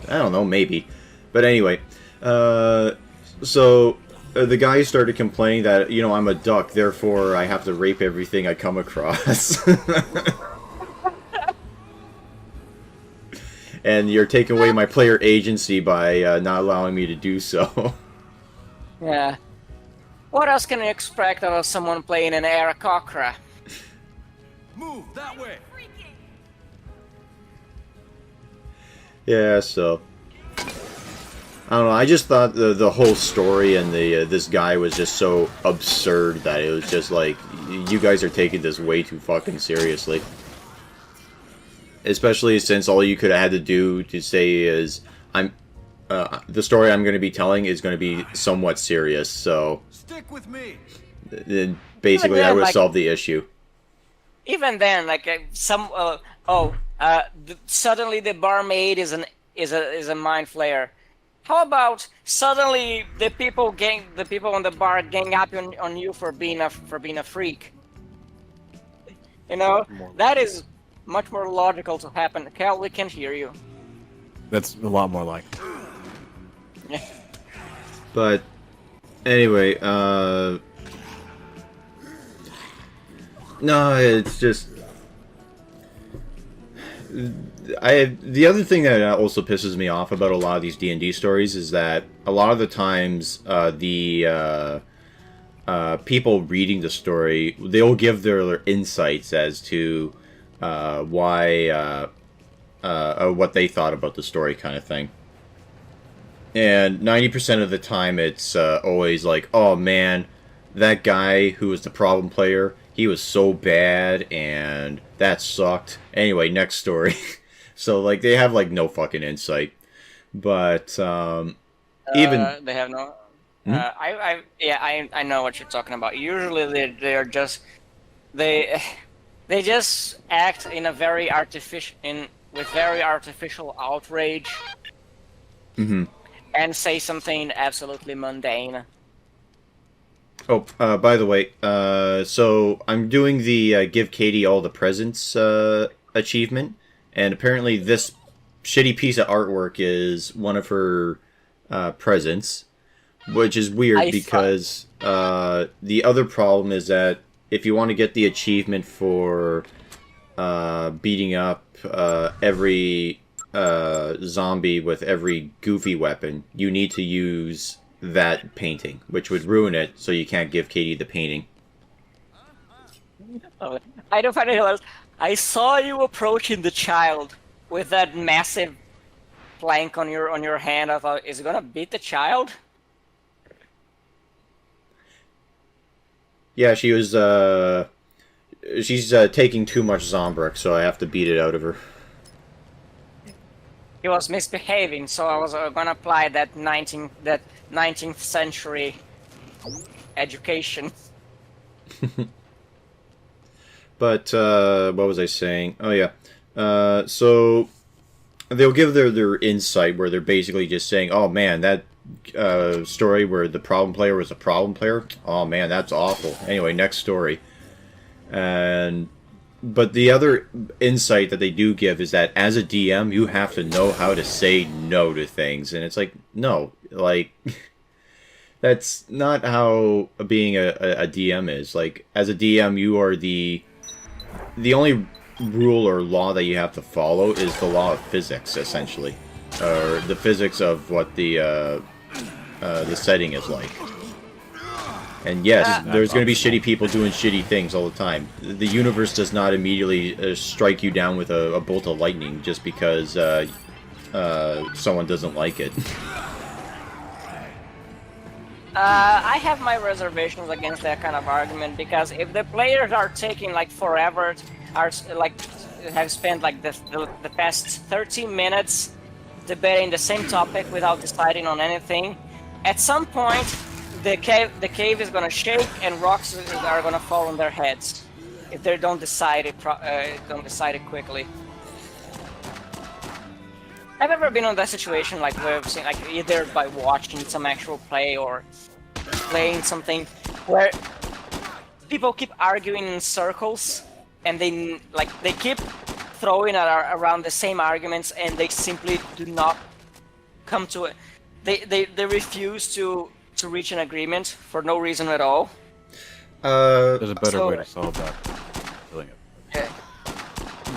I don't know, maybe. But anyway, so the guy started complaining that, you know, I'm a duck, therefore I have to rape everything I come across. And you're taking away my player agency by not allowing me to do so. Yeah. What else can you expect out of someone playing an Aarakocra? Move that way. Yeah, so I don't know. I just thought the whole story and this guy was just so absurd that it was just like, you guys are taking this way too fucking seriously. Especially since all you could have had to do to say is, the story I'm going to be telling is going to be somewhat serious. So stick with me. Then basically, I would have solved the issue. Even then, like suddenly the barmaid is a mind flayer. How about suddenly the people on the bar gang up on you for being a freak? You know, that is much more logical to happen. Cal, we can't hear you. That's a lot more like. But anyway, no, it's just the other thing that also pisses me off about a lot of these D&D stories is that a lot of the times the people reading the story, they'll give their insights as to why what they thought about the story, kind of thing. And 90% of the time it's always like, oh man, that guy who was the problem player, he was so bad and that sucked. Anyway, next story. So like they have like no fucking insight. But even they have no. I know what you're talking about. Usually they're just they just act in a very with very artificial outrage. Mm-hmm. And say something absolutely mundane. Oh, by the way, so I'm doing the Give Katie All the Presents achievement, and apparently this shitty piece of artwork is one of her presents, which is weird because the other problem is that if you want to get the achievement for beating up every zombie with every goofy weapon, you need to use that painting, which would ruin it, so you can't give Katie the painting. Oh, I don't find it hilarious. I saw you approaching the child with that massive plank on your hand. I thought, is it gonna beat the child? Yeah, she's taking too much Zombrex, so I have to beat it out of her. He was misbehaving, so I was gonna apply that 19th century education. But what was I saying? Oh yeah, so they'll give their insight where they're basically just saying, "Oh man, that story where the problem player was a problem player. Oh man, that's awful." Anyway, next story. But the other insight that they do give is that as a DM, you have to know how to say no to things, and it's like, no, like that's not how being a DM is. Like, as a DM, you are the only rule or law that you have to follow is the law of physics, essentially, or the physics of what the setting is like. And yes, there's going to be shitty people doing shitty things all the time. The universe does not immediately strike you down with a bolt of lightning just because someone doesn't like it. I have my reservations against that kind of argument, because if the players are taking like forever, have spent like the past 30 minutes debating the same topic without deciding on anything, at some point the cave is gonna shake and rocks are gonna fall on their heads if they don't decide it quickly. I've ever been in that situation, like where I've seen, like either by watching some actual play or playing something where people keep arguing in circles, and they keep throwing around the same arguments, and they simply do not come to it. They refuse to reach an agreement for no reason at all. There's a better way to solve that. Killing it. Okay.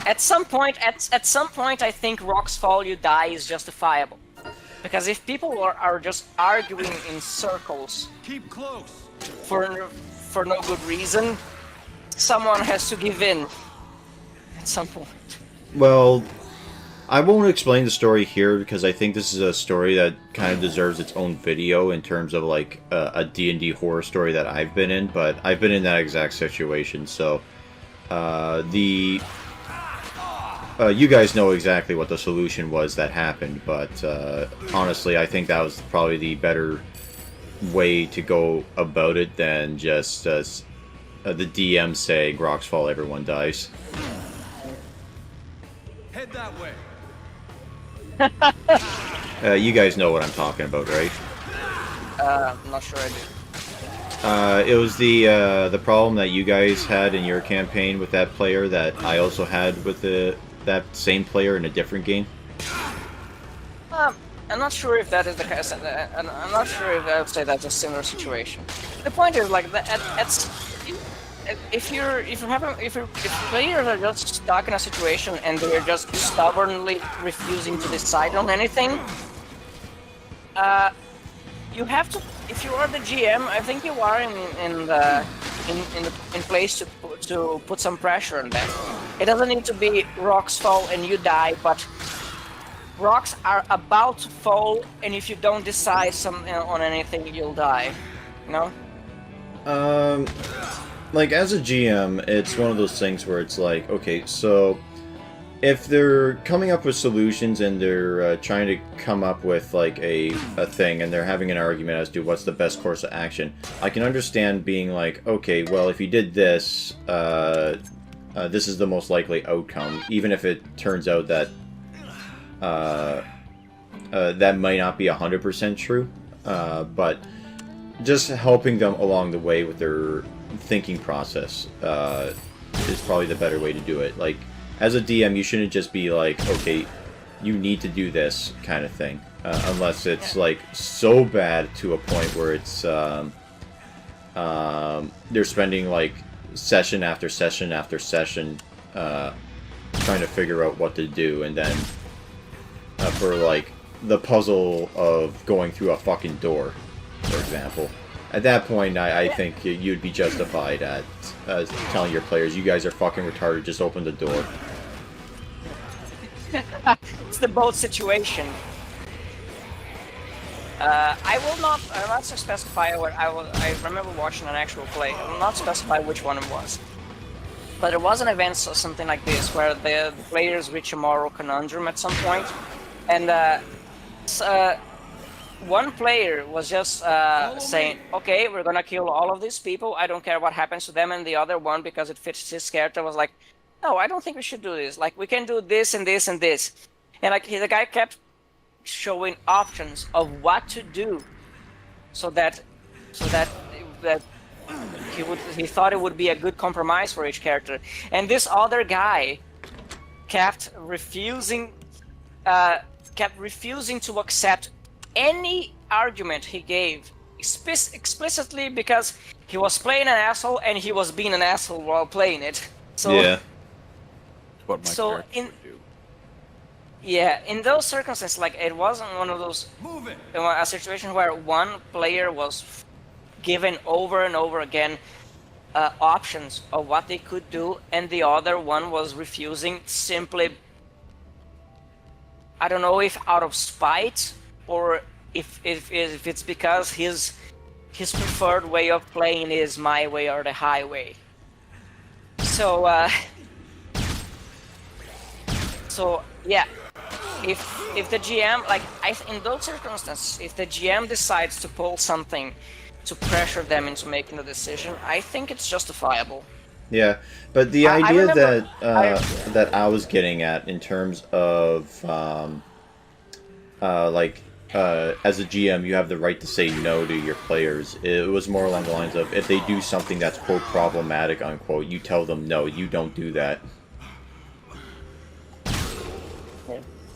At some point, I think rocks fall, you die is justifiable. Because if people are just arguing in circles Keep close. for no good reason, someone has to give in at some point. Well, I won't explain the story here because I think this is a story that kind of deserves its own video in terms of like a D&D horror story that I've been in, but I've been in that exact situation, so you guys know exactly what the solution was that happened, but honestly, I think that was probably the better way to go about it than just the DM saying rocks fall, everyone dies. Head that way. You guys know what I'm talking about, right? I'm not sure I do. It was the problem that you guys had in your campaign with that player that I also had with that same player in a different game. I'm not sure if that is the case. I'm not sure if I would say that's a similar situation. The point is, like, if players are just stuck in a situation and they're just stubbornly refusing to decide on anything, you have to. If you are the GM, I think you are in place to put some pressure on them. It doesn't need to be rocks fall and you die, but rocks are about to fall, and if you don't decide on anything, you'll die. You know? Like, as a GM, it's one of those things where it's like, okay, so if they're coming up with solutions and they're trying to come up with like a thing and they're having an argument as to what's the best course of action, I can understand being like, okay, well, if you did this, this is the most likely outcome, even if it turns out that that might not be 100% true, but just helping them along the way with their thinking process is probably the better way to do it. Like, as a DM, you shouldn't just be like, okay, you need to do this kind of thing, unless it's like so bad to a point where it's they're spending like session after session after session trying to figure out what to do, and then for like the puzzle of going through a fucking door, for example. At that point, I think you'd be justified at telling your players, you guys are fucking retarded, just open the door. It's the boat situation. I will not specify what I remember watching an actual play. I will not specify which one it was. But there was an event or something like this where the players reach a moral conundrum at some point, and one player was just saying, okay, we're gonna kill all of these people, I don't care what happens to them, and the other one, because it fits his character, was like, no, I don't think we should do this, like, we can do this and this and this. And like the guy kept showing options of what to do so that he thought it would be a good compromise for each character. And this other guy kept refusing to accept any argument he gave explicitly, because he was playing an asshole and he was being an asshole while playing it. So Yeah. It's what my character would do. yeah, in those circumstances, like, it wasn't one of those Move it. a situation where one player was given over and over again options of what they could do, and the other one was refusing simply, I don't know if out of spite or if it's because his preferred way of playing is my way or the highway. So yeah, if the GM, like, in those circumstances, if the GM decides to pull something to pressure them into making a decision, I think it's justifiable. Yeah, but the I idea remember- that I was getting at in terms of as a GM, you have the right to say no to your players. It was more along the lines of, if they do something that's quote problematic unquote, you tell them no, you don't do that.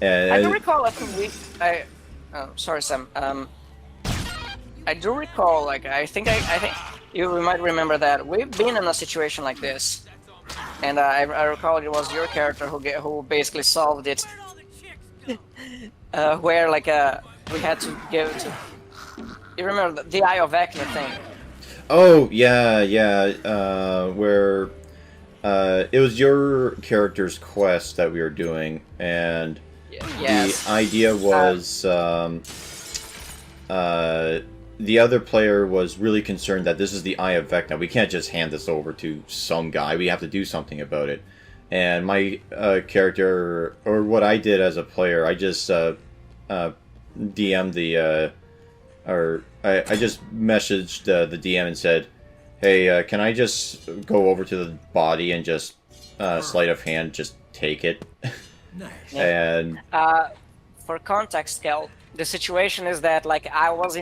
And I do recall a few weeks. Sorry, Sam. I do recall, like, I think you might remember that we've been in a situation like this, and I recall it was your character who basically solved it, where like we had to give to. You remember the Eye of Vecna thing? oh yeah, where it was your character's quest that we were doing, and Yes. the idea was the other player was really concerned that this is the Eye of Vecna. We can't just hand this over to some guy. We have to do something about it. And my character, or what I did as a player, I just DM'd the, I just messaged the DM and said, hey, can I just go over to the body and just sleight of hand, just take it? Nice. And For context, Kel, the situation is that, like, I was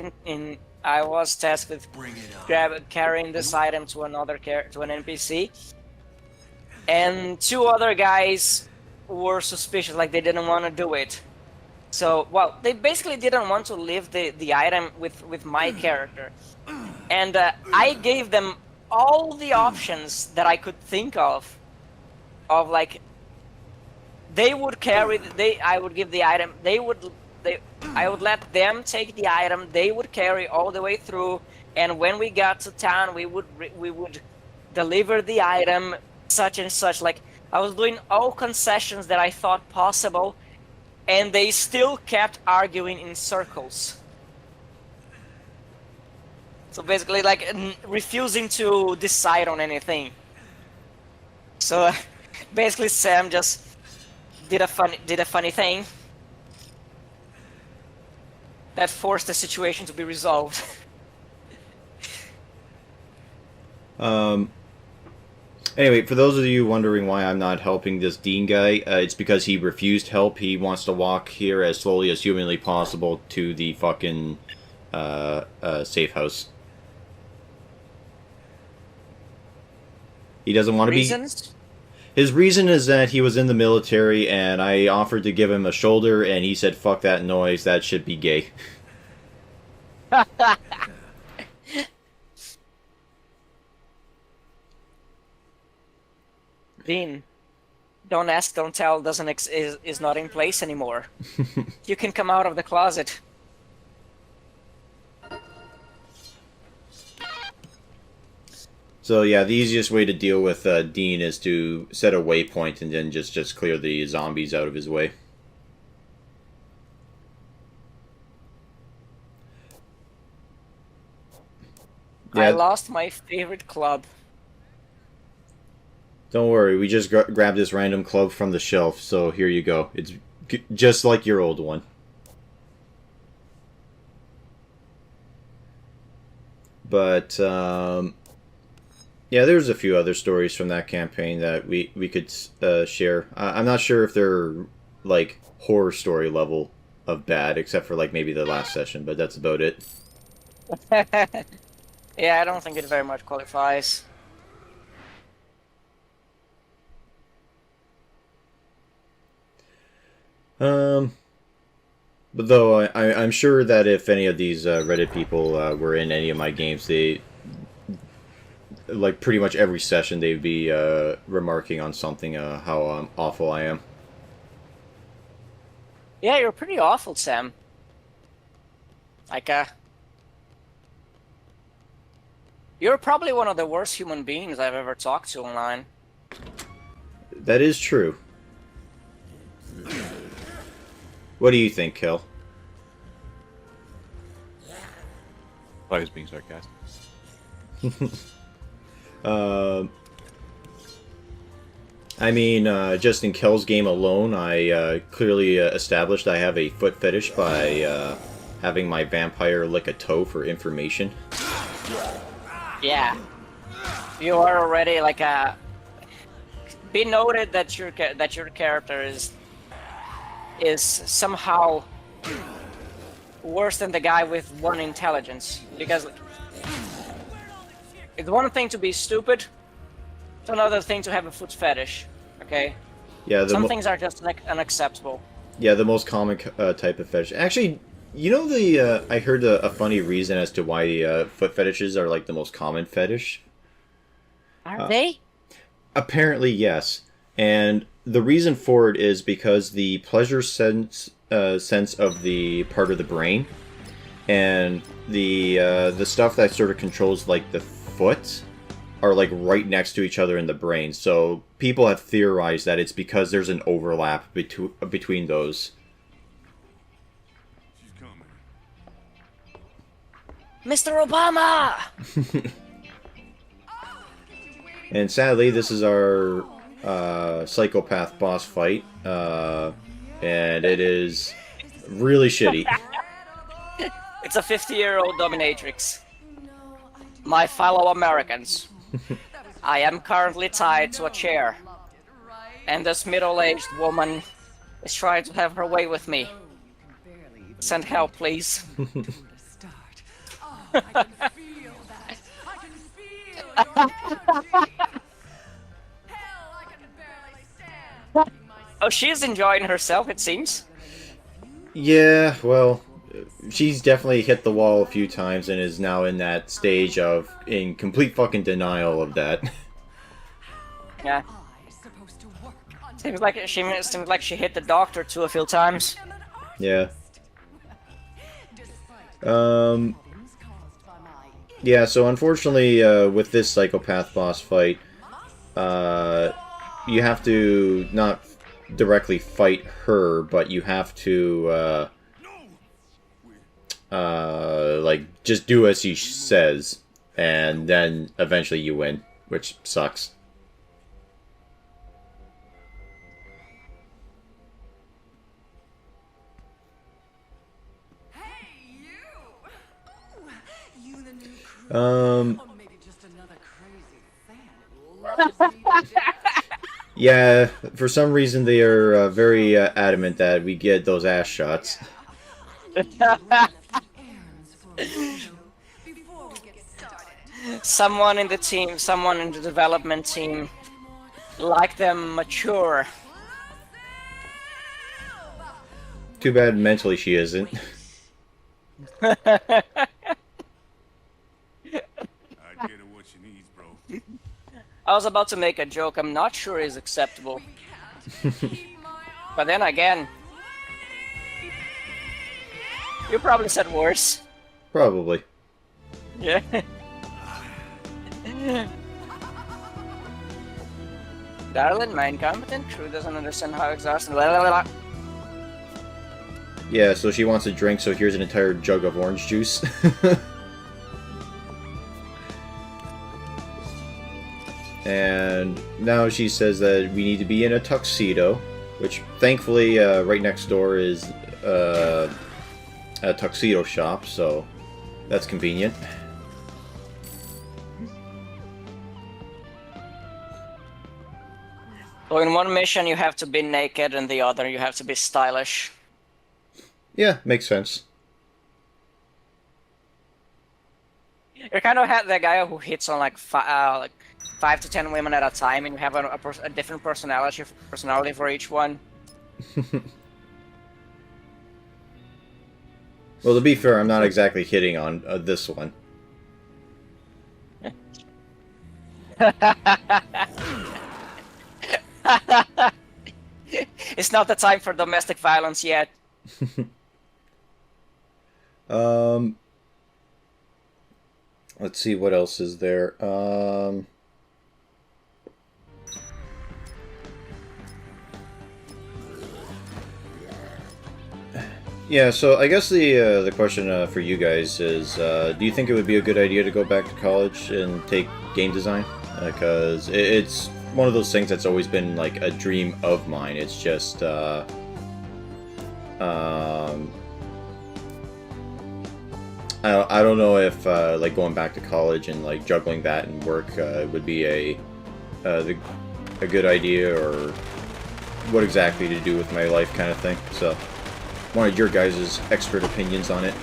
tasked with Bring it on. carrying this item to an NPC, and two other guys were suspicious, like they didn't want to do it. So, well, they basically didn't want to leave the item with my character, and I gave them all the options that I could think of like, they would carry I would give the item, I would let them take the item, they would carry all the way through, and when we got to town, we would deliver the item, such and such. Like, I was doing all concessions that I thought possible, and they still kept arguing in circles. So basically, like, refusing to decide on anything. So basically, Sam just did a funny thing that forced the situation to be resolved. Anyway, for those of you wondering why I'm not helping this Dean guy, it's because he refused help. He wants to walk here as slowly as humanly possible to the fucking safe house. He doesn't want to be... Reasons? His reason is that he was in the military, and I offered to give him a shoulder, and he said, fuck that noise, that should be gay. Dean, don't ask, don't tell is not in place anymore. You can come out of the closet. So yeah, the easiest way to deal with Dean is to set a waypoint and then just clear the zombies out of his way. I Yeah, lost my favorite club. don't worry, we just grabbed this random club from the shelf, so here you go. It's just like your old one. But yeah, there's a few other stories from that campaign that we could share. I'm not sure if they're like horror story level of bad, except for like maybe the last session, but that's about it. Yeah, I don't think it very much qualifies. But though I'm sure that if any of these Reddit people were in any of my games, they like pretty much every session they'd be remarking on something how awful I am. Yeah, you're pretty awful, Sam. Like, you're probably one of the worst human beings I've ever talked to online. That is true. What do you think, Kel? I was being sarcastic. I mean, just in Kel's game alone, I clearly established I have a foot fetish by having my vampire lick a toe for information. Yeah. You are already like a... Be noted that your character is somehow worse than the guy with 1 intelligence, because it's one thing to be stupid, it's another thing to have a foot fetish. Okay. Yeah, Some things are just like unacceptable. yeah, the most common type of fetish. Actually, you know the I heard a funny reason as to why foot fetishes are like the most common fetish. Are they? Apparently, yes. And the reason for it is because the pleasure sense of the part of the brain and the stuff that sort of controls like the foot are like right next to each other in the brain. So people have theorized that it's because there's an overlap between those. Mr. Obama! And sadly, this is our psychopath boss fight, and it is really shitty. It's a 50-year-old dominatrix. My fellow Americans, I am currently tied to a chair, and this middle-aged woman is trying to have her way with me. Send help, please. Oh, she's enjoying herself, it seems. Yeah, well, she's definitely hit the wall a few times and is now in that stage of in complete fucking denial of that. Yeah. Seems like she hit the doctor a few times. Yeah. Yeah, so unfortunately, with this psychopath boss fight, you have to not directly fight her, but you have to, like, just do as she says, and then eventually you win, which sucks. Yeah, for some reason they are very adamant that we get those ass shots. Someone in the team, someone in the development team, like them mature. Too bad mentally she isn't. I get her what she needs, bro. I was about to make a joke I'm not sure is acceptable. But then again, you probably said worse. Probably. Yeah. Darling, my incompetent crew doesn't understand how exhausting. Blah, blah, blah. Yeah, so she wants a drink, so here's an entire jug of orange juice. And now she says that we need to be in a tuxedo, which thankfully right next door is a tuxedo shop, so that's convenient. So in one mission you have to be naked, and the other you have to be stylish. Yeah, makes sense. You kind of have the guy who hits on like 5 to 10 women at a time, and you have a different personality for each one. Well, to be fair, I'm not exactly hitting on this one. It's not the time for domestic violence yet. Let's see what else is there. Yeah, so I guess the question for you guys is, do you think it would be a good idea to go back to college and take game design? Because it's one of those things that's always been like a dream of mine. It's just, I don't know if like going back to college and like juggling that and work would be a good idea, or what exactly to do with my life kind of thing. So, wanted your guys' expert opinions on it.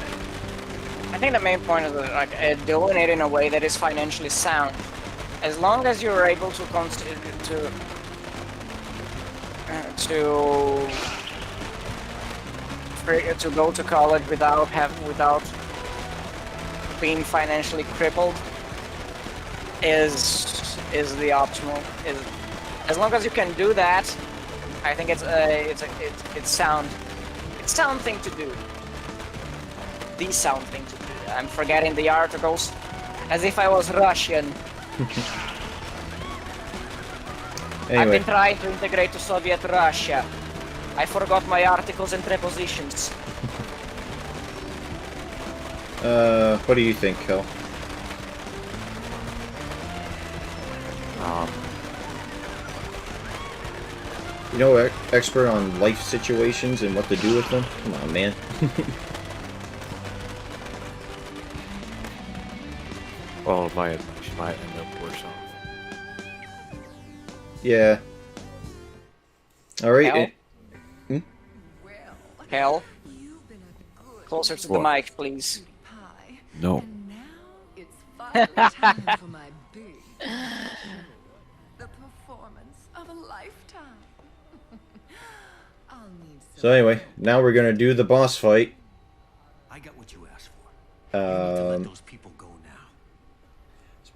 I think the main point is that, like, doing it in a way that is financially sound. As long as you're able to go to college without being financially crippled is the optimal. As long as you can do that, I think it's sound. It's sound thing to do. The sound thing to do. I'm forgetting the articles, as if I was Russian. I've Anyway, been trying to integrate to Soviet Russia. I forgot my articles and prepositions. what do you think, Kel? You know, expert on life situations and what to do with them? Come on, man. Well, my advice, you might end up worse off. Yeah. Alright. Hell? Hell? Closer to the mic, please. No. And now it's finally time for my big the performance of a lifetime. I'll need some. So anyway, now we're gonna do the boss fight. I got what you asked for. You need to let those people go now.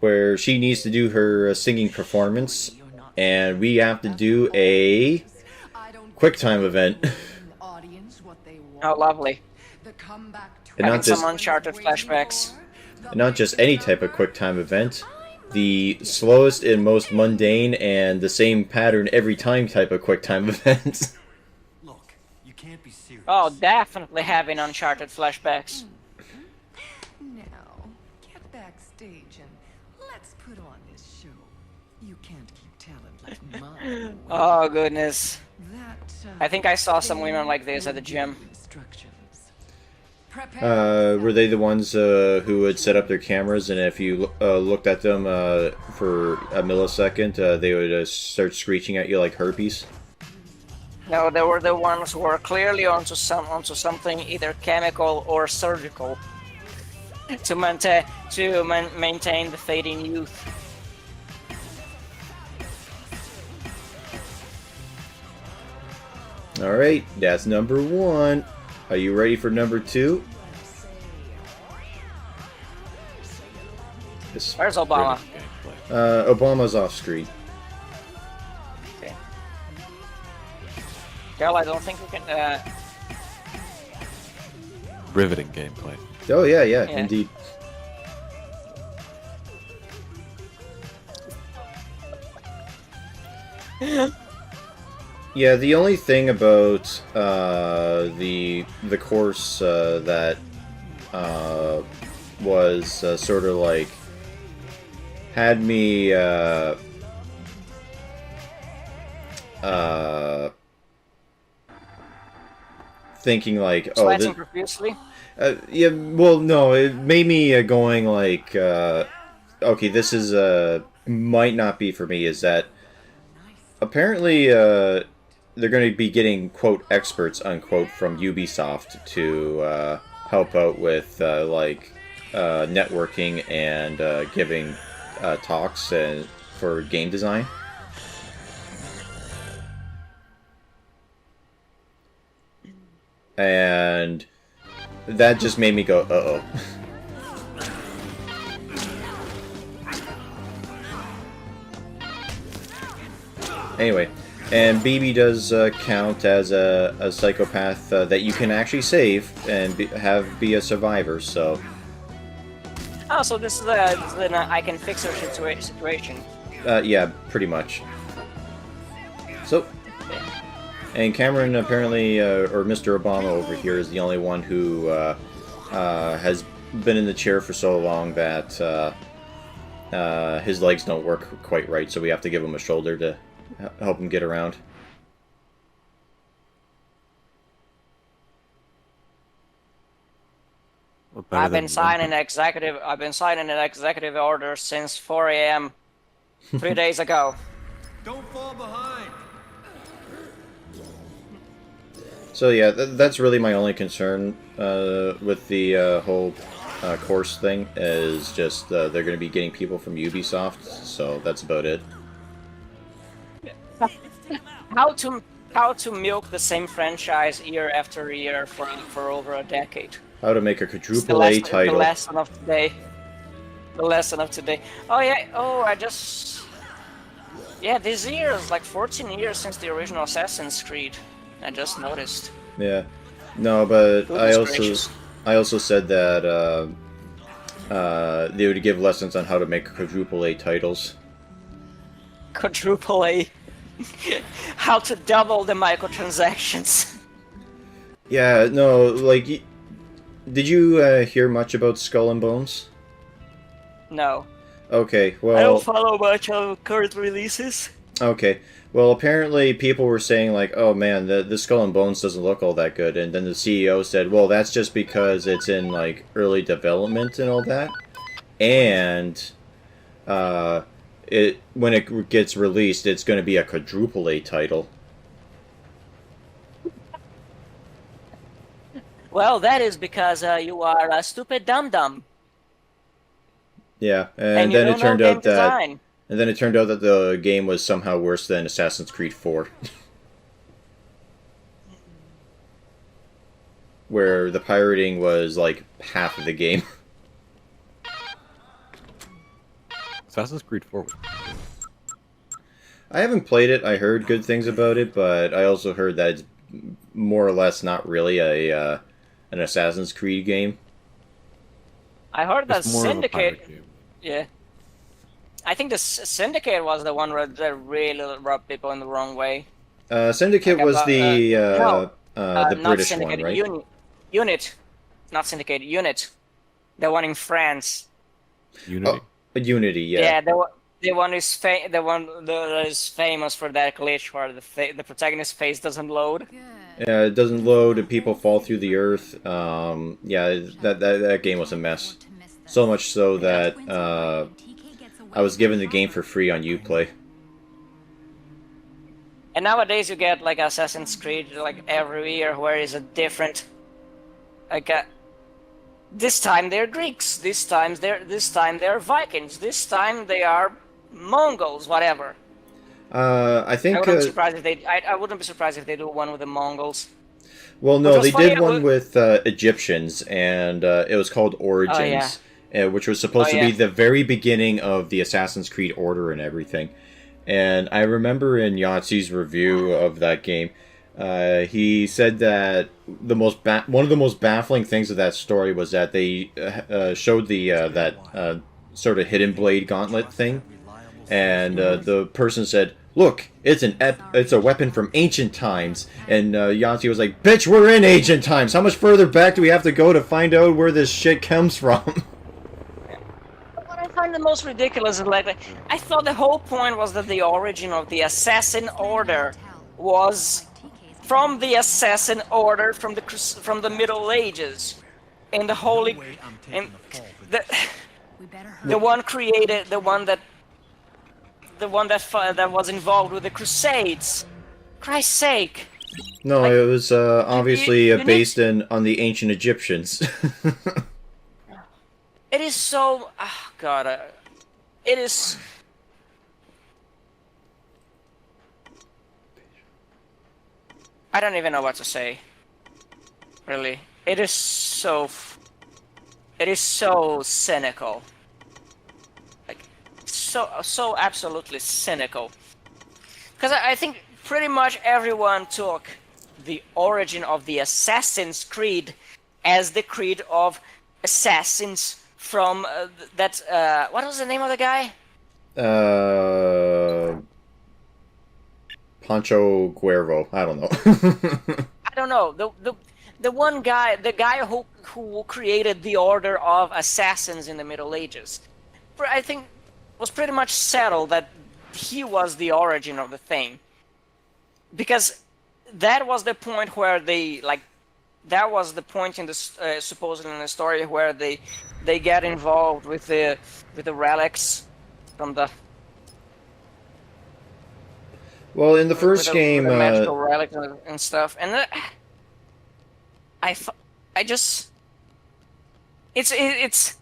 Where she needs to do her singing performance, and we have to do a I don't QuickTime event. give the audience what they want. Oh, lovely. The comeback And not Having just some Uncharted flashbacks. and not just any type of QuickTime event, the slowest and most mundane and the same pattern every time type of QuickTime event. Look, you can't be serious. Oh, definitely having Uncharted flashbacks. Now, get backstage and let's put on this show. You can't keep talent like mine. Oh, goodness. That, I think I saw some women like this at the gym. Instructions. Prepare Were they the ones who would set up their cameras, and if you looked at them for a millisecond, they would start screeching at you like herpes? No, they were the ones who were clearly onto something either chemical or surgical to maintain the fading youth. Alright, that's number 1. Are you ready for number 2? This, Where's Obama? Gameplay. Obama's off screen. Okay. Girl, I don't think we can. Riveting gameplay. Oh yeah, Yeah. indeed. Yeah, the only thing about the course that was sort of like had me thinking like, oh, this, Sweating profusely. yeah, well, no, it made me going like, okay, this is might not be for me. Is that apparently they're going to be getting quote experts unquote from Ubisoft to help out with like networking and giving talks and for game design. And that just made me go, uh-oh. Anyway, and BB does count as a psychopath that you can actually save and be a survivor, so... Oh, so this is an I can fix her situation. Yeah, pretty much. So... And Cameron apparently, or Mr. Obama over here, is the only one who has been in the chair for so long that his legs don't work quite right, so we have to give him a shoulder to help him get around. I've been signing an executive order since 4 a.m. 3 days ago. Don't fall behind. So yeah, that's really my only concern with the whole course thing, is just they're going to be getting people from Ubisoft, so that's about it. How to milk the same franchise year after year for over a decade. How to make a quadruple A title. The lesson of today. The lesson of today. Oh yeah. Oh, I just. Yeah, this year is like 14 years since the original Assassin's Creed. I just noticed. Yeah. No, but Goodness I also said that they would give lessons on how to make quadruple A titles. Quadruple A. How to double the microtransactions. Yeah, no, like, did you hear much about Skull and Bones? No. Okay, well... I don't follow much of current releases. Okay, well, apparently people were saying, like, oh man, the Skull and Bones doesn't look all that good, and then the CEO said, well, that's just because it's in, like, early development and all that, and, when it gets released, it's going to be a quadruple A title. Well, that is because you are a stupid dum-dum. Yeah, And and you then don't it turned know game out that... design. And then it turned out that the game was somehow worse than Assassin's Creed 4. Where the pirating was, like, half of the game. Assassin's Creed 4 was... I haven't played it. I heard good things about it, but I also heard that it's more or less not really an Assassin's Creed game. I heard that It's more of a pirate Syndicate. game. Yeah. I think the Syndicate was the one that really rubbed people in the wrong way. Syndicate Like was about, the not British Syndicate, one, right? Unit. Not Syndicate, Unit. The one in France. Unity. Unity, yeah. Yeah, the one that is famous for that glitch where the protagonist's face doesn't load. Yeah, it doesn't load and people fall through the earth. Yeah, that game was a mess. So much so that I was given the game for free on Uplay. And nowadays you get like Assassin's Creed like every year where is a different this time they're Greeks, this time they're Vikings, this time they are Mongols, whatever. I think I wouldn't be surprised if they do one with the Mongols. well, no, Which was they funny, did one with Egyptians, and it was called Origins, which was supposed to be the very beginning of the Assassin's Creed Order and everything. And I remember in Yahtzee's review of that game, he said that one of the most baffling things of that story was that they showed that sort of hidden blade gauntlet thing, and the person said, look, it's a weapon from ancient times. And Yanti was like, bitch, we're in ancient times. How much further back do we have to go to find out where this shit comes from? What I find the most ridiculous is like, I thought the whole point was that the origin of the Assassin Order was from the Assassin Order from the Middle Ages, and the Holy, and the one created, the one that was involved with the Crusades. Christ's sake! No, Like, it was obviously you need- based on the ancient Egyptians. It is so. Oh God, it is. I don't even know what to say. Really, it is so. It is so cynical. Like, so absolutely cynical. Because I think pretty much everyone took the origin of the Assassin's Creed as the creed of assassins from what was the name of the guy? Pancho Cuervo. I don't know. I don't know. The one guy, the guy who created the order of assassins in the Middle Ages. I think was pretty much settled that he was the origin of the thing. Because that was the point where that was the point in the supposedly in the story where they get involved with the relics from the Well, in the first with game, the magical relics and stuff, and I just it's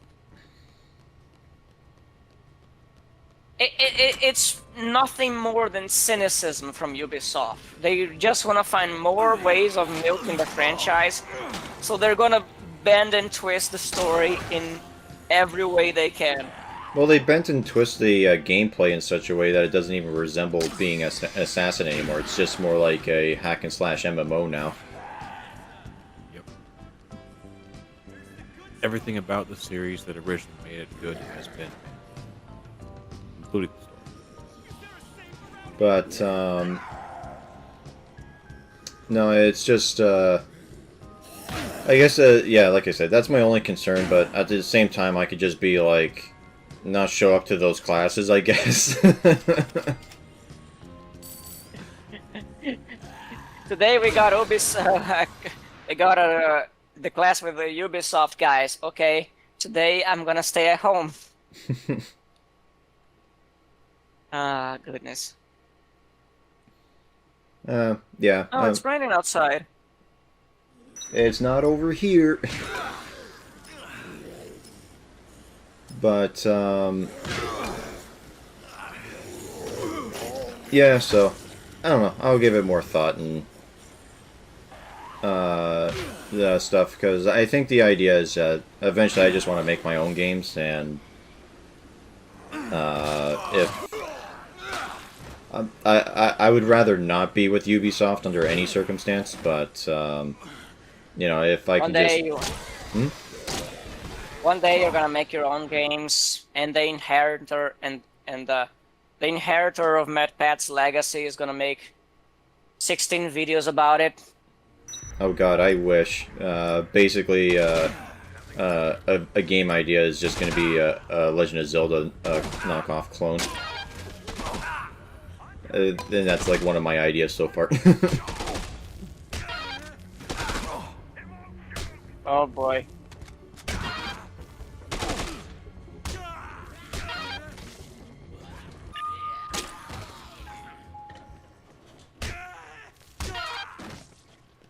nothing more than cynicism from Ubisoft. They just want to find more ways of milking the franchise, so they're gonna bend and twist the story in every way they can. well, they bent and twist the gameplay in such a way that it doesn't even resemble being an assassin anymore. It's just more like a hack and slash MMO now. Yep. Everything about the series that originally made it good has been, including the story. But no, it's just I guess yeah, like I said, that's my only concern. But at the same time, I could just be like, not show up to those classes, I guess. Today we got Ubisoft. We got the class with the Ubisoft guys. Okay, today I'm gonna stay at home. Ah, goodness. Yeah. Oh, it's raining outside. It's not over here. But, yeah, so, I don't know. I'll give it more thought and, the stuff, because I think the idea is that eventually I just want to make my own games, and, if... I would rather not be with Ubisoft under any circumstance, but, you know, if I can just... One day you're gonna make your own games, and the inheritor the inheritor of MadPat's legacy is gonna make 16 videos about it. Oh god, I wish. Basically, a game idea is just going to be a Legend of Zelda knockoff clone. And that's like one of my ideas so far. Oh boy.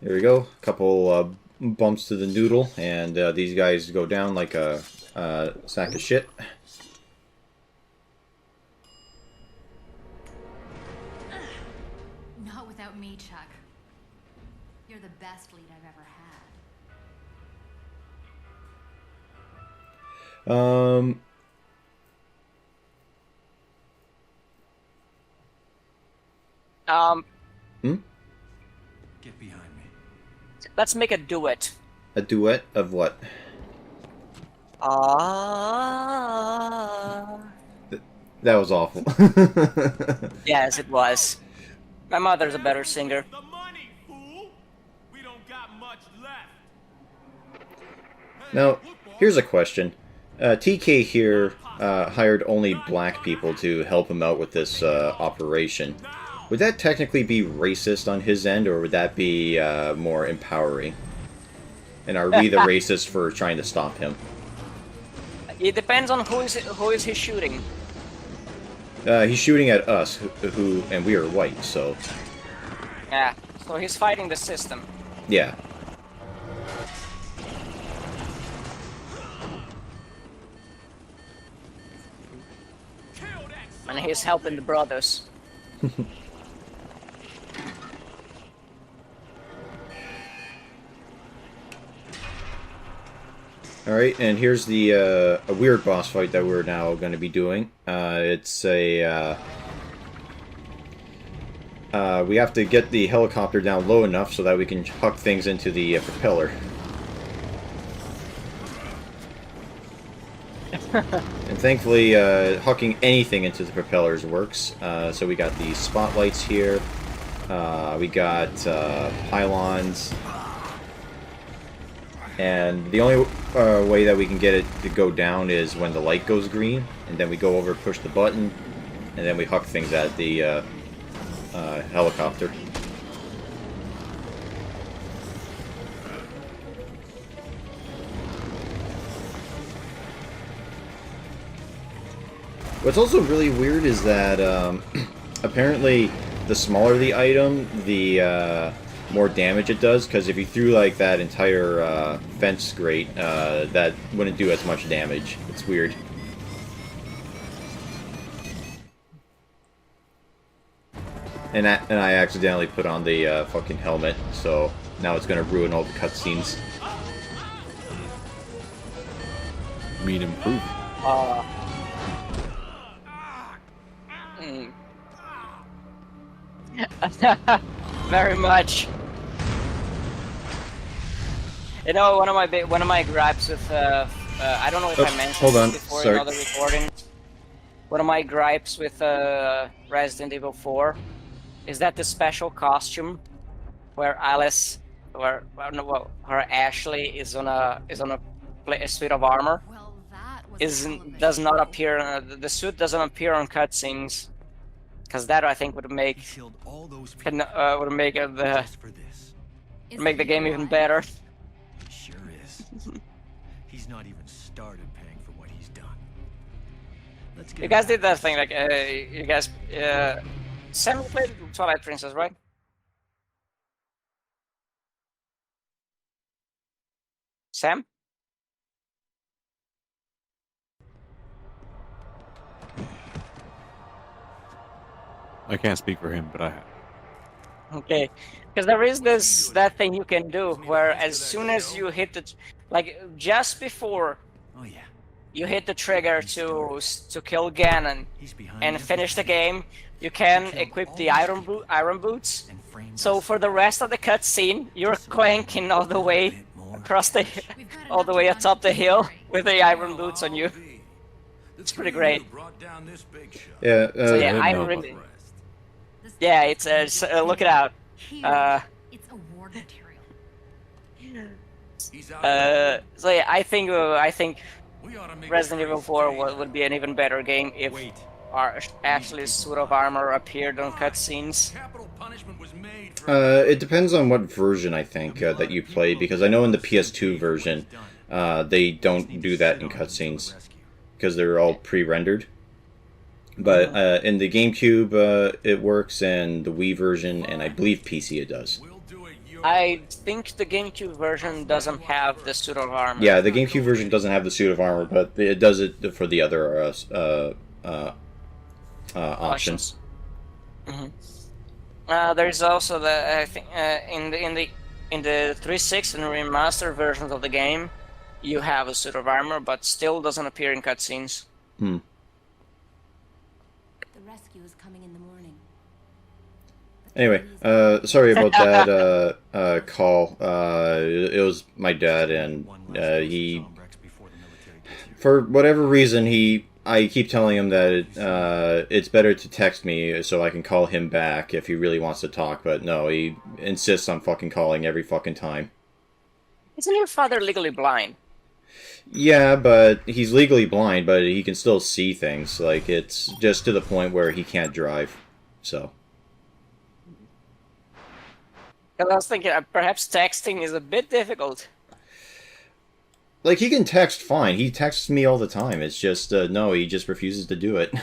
There we go. Couple bumps to the noodle, and these guys go down like a sack of shit. Not without me, Chuck. You're the best lead I've ever had. Get behind me. Let's make a duet. A duet of what? That was awful. Yes, it was. My mother's a better singer. The money, fool. We don't got much left. Now, here's a question. TK here hired only black people to help him out with this operation. Would that technically be racist on his end, or would that be more empowering? And are we the racists for trying to stop him? It depends on who is he shooting. He's shooting at us, and we are white, so... Yeah, so he's fighting the system. Yeah. And he's helping the brothers. Alright, and here's the a weird boss fight that we're now going to be doing. It's a... we have to get the helicopter down low enough so that we can huck things into the propeller. And thankfully, hucking anything into the propellers works. So we got the spotlights here. We got pylons. And the only way that we can get it to go down is when the light goes green. And then we go over, push the button, and then we huck things at the helicopter. What's also really weird is that apparently the smaller the item, the more damage it does, because if you threw like that entire fence grate, that wouldn't do as much damage. It's weird. And I accidentally put on the fucking helmet, so now it's gonna ruin all the cutscenes. You mean improve? Very much. You know, one of my gripes with I don't know if I mentioned hold on, this before sorry. in other recording. One of my gripes with Resident Evil 4 is that the special costume where Alice, where Ashley is on a suit of armor, Well, that was does not appear. The suit doesn't appear on cutscenes, because that I think would make Killed all those would people make the just for this. make the game even better. He sure is. He's not even started paying for what he's done. Let's get You guys back did to that this. thing, like, you guys, Sam played Twilight Princess, right? Sam? I can't speak for him, but I have. Okay, because there is that thing you can do where as soon as you hit the, like, just before Oh yeah. you hit the trigger to kill Ganon He's behind and finish the everything. game, you can equip the iron boots. And framed So us for the rest of the cutscene, you're clanking all the a way bit more. across the, We've got all the enough way to atop the run hill through. with the iron boots on you. It's pretty great. Brought down this big shot. Yeah, So yeah, didn't I know. really, This yeah, it's look it out. here, it's award material. He's out. So yeah, I think We ought to make Resident this Evil race 4 stay. would be an even better game if Wait. our Ashley's suit of armor appeared on cutscenes. Capital punishment was made for it depends on what version I think that you played, because I know in the PS2 version they don't do that in cutscenes because they're all pre-rendered. But in the GameCube it works, and the Wii version, and I believe PC it does. We'll do it your I think the GameCube version doesn't have the suit of armor. Yeah, the GameCube version doesn't have the suit of armor, but it does it for the other options. There's also the I think in the 360 and remastered versions of the game, you have a suit of armor, but still doesn't appear in cutscenes. Hmm. The rescue is coming in the morning. Anyway, sorry about that call. It was my dad, and One last dose of he, Zombrex before the military gets here. for whatever reason, he I keep telling him that it's better to text me so I can call him back if he really wants to talk, but no, he insists on fucking calling every fucking time. Isn't your father legally blind? Yeah, but he's legally blind, but he can still see things. Like, it's just to the point where he can't drive. So. 'Cause I was thinking perhaps texting is a bit difficult. Like, he can text fine. He texts me all the time. It's just, no, he just refuses to do it.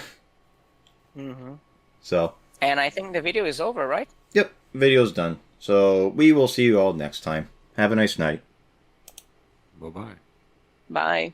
Mm-hmm. So. And I think the video is over, right? Yep, video's done. So, we will see you all next time. Have a nice night. Bye-bye. Bye.